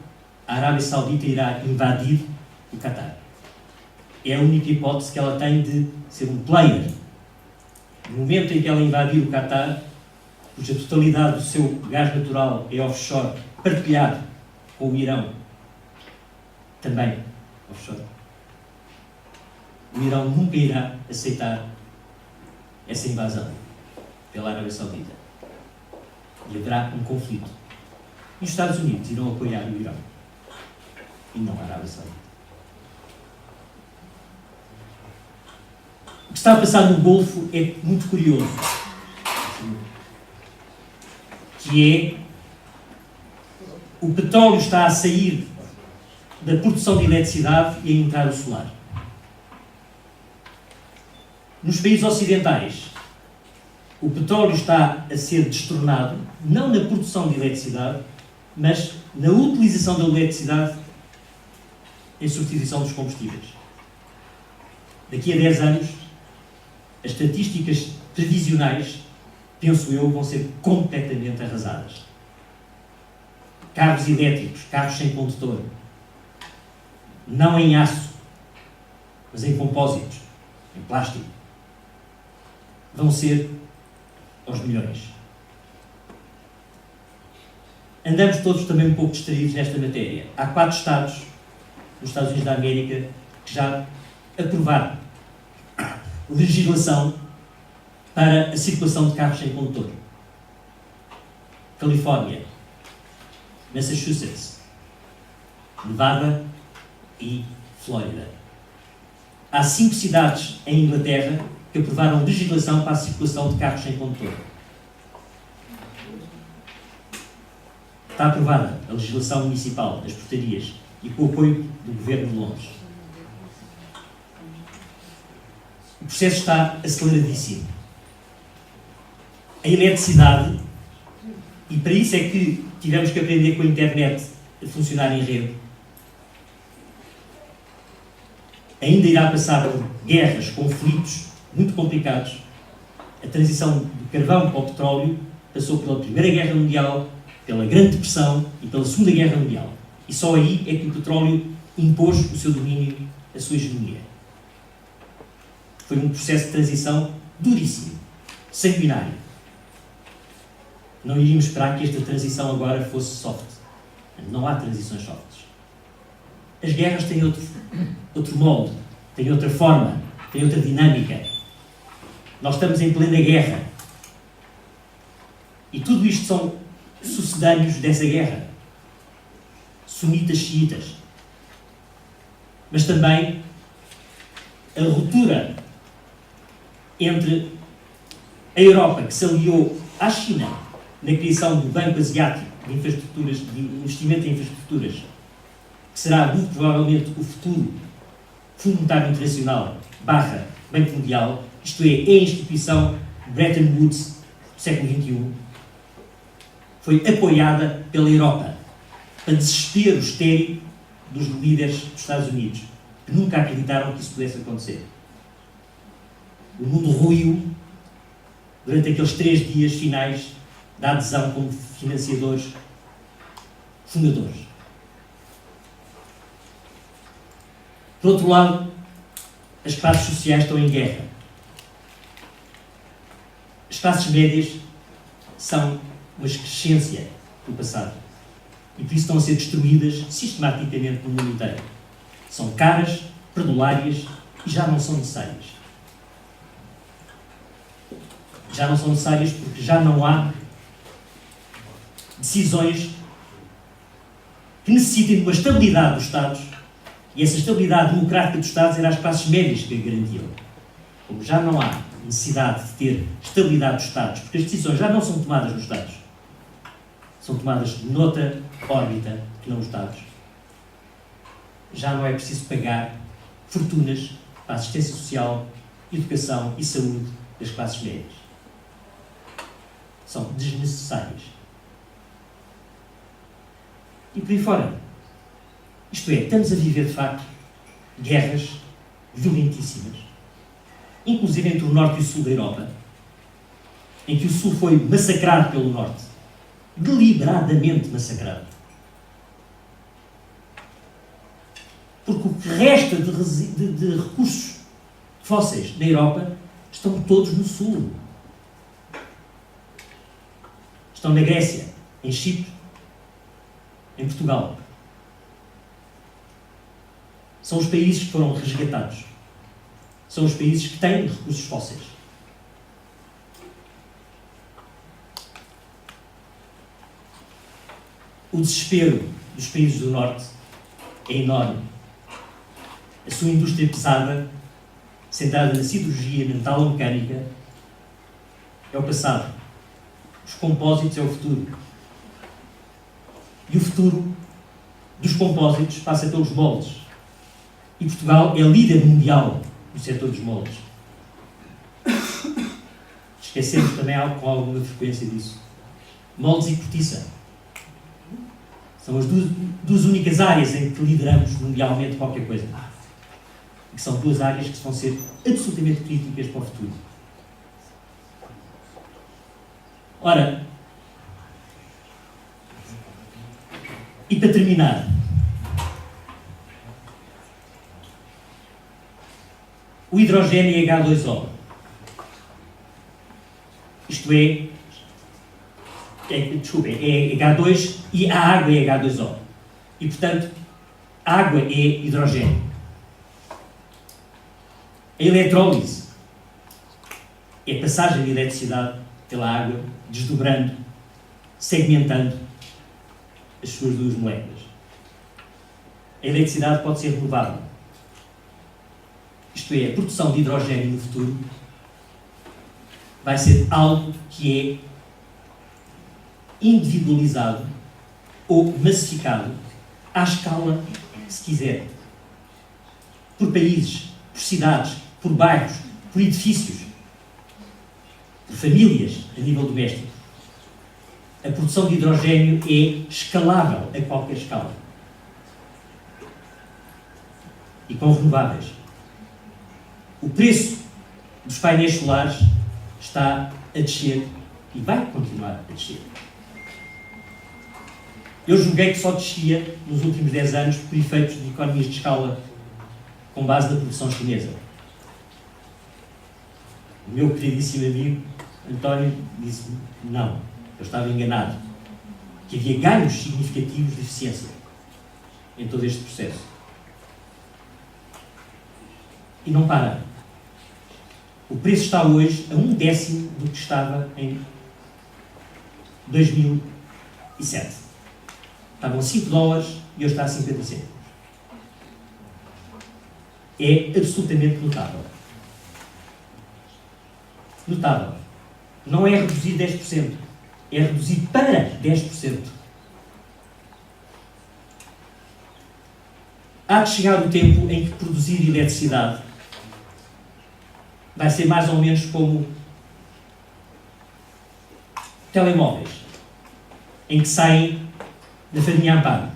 a Arábia Saudita irá invadir o Qatar. É a única hipótese que ela tem de ser um player. No momento em que ela invadir o Qatar, cuja totalidade do seu gás natural é offshore, partilhado com o Irão, também offshore, o Irão nunca irá aceitar essa invasão pela Arábia Saudita. E haverá um conflito. E os Estados Unidos irão apoiar o Irão. E não a Arábia Saudita. O que está a passar no Golfo é muito curioso. Que é o petróleo está a sair da produção de eletricidade e a entrar o solar. Nos países ocidentais, o petróleo está a ser destornado, não na produção de eletricidade, mas na utilização da eletricidade em substituição dos combustíveis. Daqui a 10 anos, as estatísticas previsionais, penso eu, vão ser completamente arrasadas. Carros elétricos, carros sem condutor, não em aço, mas em compósitos, em plástico, vão ser aos milhões. Andamos todos também um pouco distraídos nesta matéria. Há 4 estados, nos Estados Unidos da América, que já aprovaram legislação para a circulação de carros sem condutor. Califórnia, Massachusetts, Nevada e Flórida. Há 5 cidades em Inglaterra que aprovaram legislação para a circulação de carros sem condutor. Está aprovada a legislação municipal das portarias e com o apoio do Governo de Londres. O processo está aceleradíssimo. A eletricidade, e para isso é que tivemos que aprender com a internet a funcionar em rede, ainda irá passar por guerras, conflitos muito complicados. A transição do carvão para o petróleo passou pela Primeira Guerra Mundial, pela Grande Depressão e pela Segunda Guerra Mundial. E só aí é que o petróleo impôs o seu domínio, a sua hegemonia. Foi um processo de transição duríssimo, sanguinário. Não iríamos esperar que esta transição agora fosse soft. Não há transições softs. As guerras têm outro molde, têm outra forma, têm outra dinâmica. Nós estamos em plena guerra. E tudo isto são sucedâneos dessa guerra. Sunitas, xiitas. Mas também a ruptura entre a Europa, que se aliou à China na criação do Banco Asiático de Infraestruturas, de investimento em infraestruturas, que será muito provavelmente o futuro Fundo Monetário Internacional / Banco Mundial, isto é a instituição Bretton Woods do século XXI, foi apoiada pela Europa, para desespero estéril dos líderes dos Estados Unidos, que nunca acreditaram que isso pudesse acontecer. O mundo ruiu durante aqueles 3 dias finais da adesão como financiadores fundadores. Por outro lado, as classes sociais estão em guerra. As classes médias são uma excrescência do passado e por isso estão a ser destruídas sistematicamente no mundo inteiro. São caras, perdulárias e já não são necessárias. Já não são necessárias porque já não há decisões que necessitem de uma estabilidade dos Estados, e essa estabilidade democrática dos Estados era as classes médias que a garantiam. Como já não há necessidade de ter estabilidade dos Estados, porque as decisões já não são tomadas nos Estados, são tomadas noutra órbita que não os Estados, já não é preciso pagar fortunas para a assistência social, educação e saúde das classes médias. São desnecessárias. E por aí fora. Isto é, estamos a viver, de facto, guerras violentíssimas, inclusive entre o Norte e o Sul da Europa, em que o Sul foi massacrado pelo Norte, deliberadamente massacrado. Porque o que resta de recursos fósseis na Europa estão todos no Sul. Estão na Grécia, em Chipre, em Portugal. São os países que foram resgatados. São os países que têm recursos fósseis. O desespero dos países do Norte é enorme. A sua indústria pesada, centrada na cirurgia mental-mecânica, é o passado. Os compósitos é o futuro. E o futuro dos compósitos passa pelos moldes. E Portugal é líder mundial no setor dos moldes. Esquecemos também com alguma frequência disso. Moldes e cortiça. São as duas únicas áreas em que lideramos mundialmente qualquer coisa. E que são duas áreas que vão ser absolutamente críticas para o futuro. Ora, e para terminar, o hidrogênio é H2O. Isto é H2 e a água é H2O. E, portanto, a água é hidrogênio. A eletrólise é a passagem de eletricidade pela água, desdobrando, segmentando as suas duas moléculas. A eletricidade pode ser renovável. Isto é, a produção de hidrogênio no futuro vai ser algo que é individualizado ou massificado à escala, se quiser, por países, por cidades, por bairros, por edifícios, por famílias a nível doméstico. A produção de hidrogênio é escalável a qualquer escala. E com renováveis. O preço dos painéis solares está a descer e vai continuar a descer. Eu julguei que só descia nos últimos 10 anos por efeitos de economias de escala com base na produção chinesa. O meu queridíssimo amigo António disse-me não, eu estava enganado, que havia ganhos significativos de eficiência em todo este processo. E não para. O preço está hoje a 1/10 do que estava em 2007. Estavam $5 e hoje está a 50 cêntimos. É absolutamente notável. Notável. Não é reduzir 10%, é reduzir para 10%. Há de chegar o tempo em que produzir eletricidade vai ser mais ou menos como telemóveis, em que saem da farinha à palha.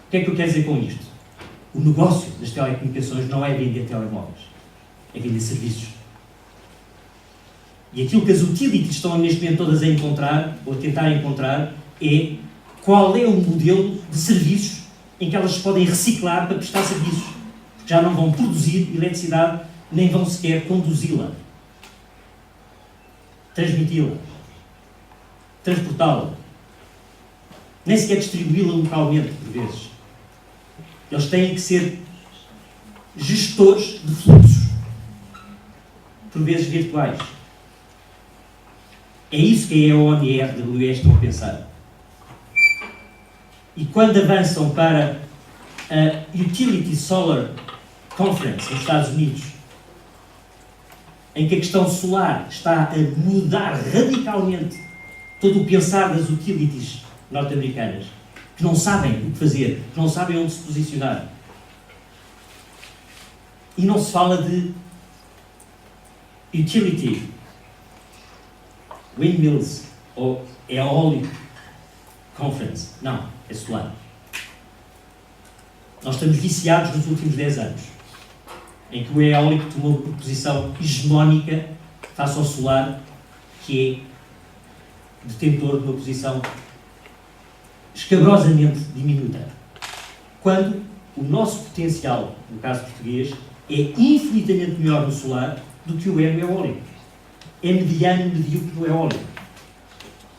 O que é que eu quero dizer com isto? O negócio das telecomunicações não é vender telemóveis, é vender serviços. E aquilo que as utilities estão neste momento todas a encontrar, ou a tentar encontrar, é qual é o modelo de serviços em que elas se podem reciclar para prestar serviços. Porque já não vão produzir eletricidade, nem vão sequer conduzi-la, transmiti-la, transportá-la, nem sequer distribuí-la localmente, por vezes. Eles têm que ser gestores de fluxos, por vezes virtuais. É isso que a EON e a RWE estão a pensar. E quando avançam para a Utility Solar Conference nos Estados Unidos, em que a questão solar está a mudar radicalmente todo o pensar das utilities norte-americanas, que não sabem o que fazer, que não sabem onde se posicionar. E não se fala de utility windmills ou eólico conference. Não, é solar. Nós estamos viciados nos últimos 10 anos, em que o eólico tomou uma posição hegemónica face ao solar, que é detentor de uma posição escabrosamente diminuta. Quando o nosso potencial, no caso português, é infinitamente melhor no solar do que o é no eólico. É mediano e medíocre no eólico.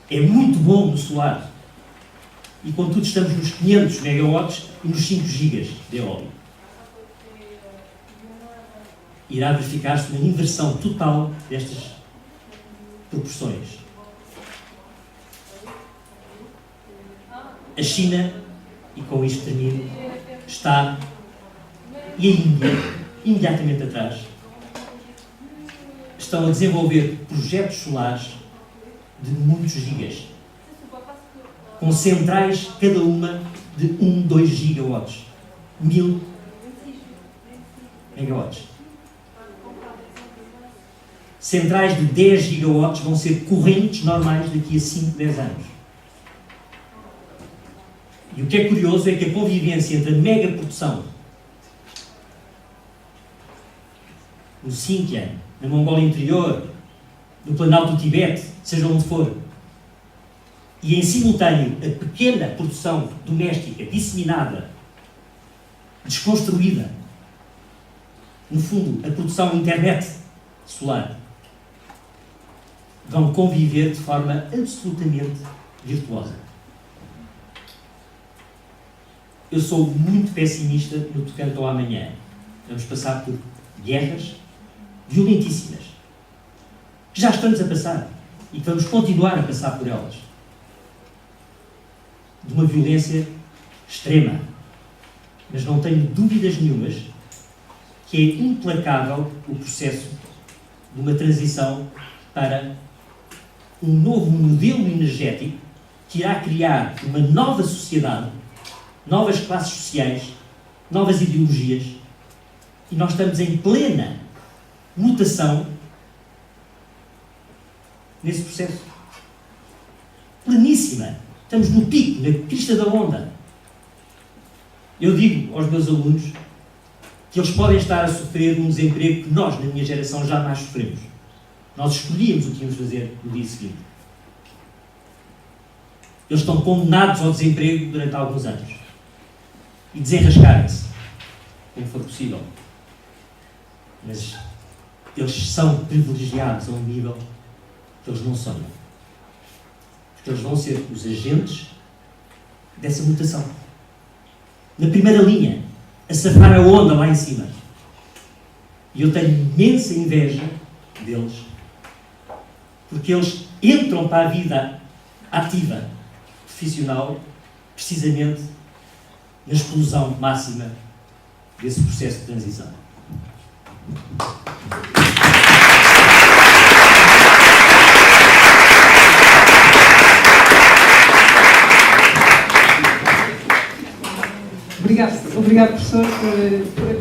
É muito bom no solar. E, contudo, estamos nos 500 megawatts e nos 5 gigas de eólico. Irá verificar-se uma inversão total destas proporções. A China, e com isto termino, está, e a Índia, imediatamente atrás, estão a desenvolver projetos solares de muitos gigas, com centrais, cada uma de 2 gigawatts, 1000 megawatts. Centrais de 10 gigawatts vão ser correntes normais daqui a 5, 10 anos. E o que é curioso é que a convivência entre a mega produção no Xinjiang, na Mongólia Interior, no Planalto do Tibete, seja onde for, e em simultâneo a pequena produção doméstica, disseminada, desconstruída, no fundo, a produção internet solar, vão conviver de forma absolutamente virtuosa. Eu sou muito pessimista no tocante ao amanhã. Vamos passar por guerras violentíssimas, que já estamos a passar e que vamos continuar a passar por elas. De uma violência extrema. Mas não tenho dúvidas nenhumas que é implacável o processo de uma transição para um novo modelo energético que irá criar uma nova sociedade, novas classes sociais, novas ideologias, e nós estamos em plena mutação nesse processo. Pleníssima. Estamos no pico, na crista da onda. Eu digo aos meus alunos que eles podem estar a sofrer um desemprego que nós, na minha geração, jamais sofremos. Nós escolhíamos o que íamos fazer no dia seguinte. Eles estão condenados ao desemprego durante alguns anos. E desenrascarem-se, como for possível. Mas eles são privilegiados a um nível que eles não sonham. Porque eles vão ser os agentes dessa mutação. Na primeira linha, a safar a onda lá em cima. E eu tenho imensa inveja deles, porque eles entram para a vida ativa, profissional, precisamente na explosão máxima desse processo de transição. Obrigado, professor.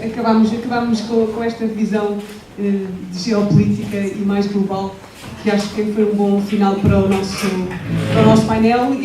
Acabámos com esta visão de geopolítica e mais global, que acho que foi um bom final para o nosso painel.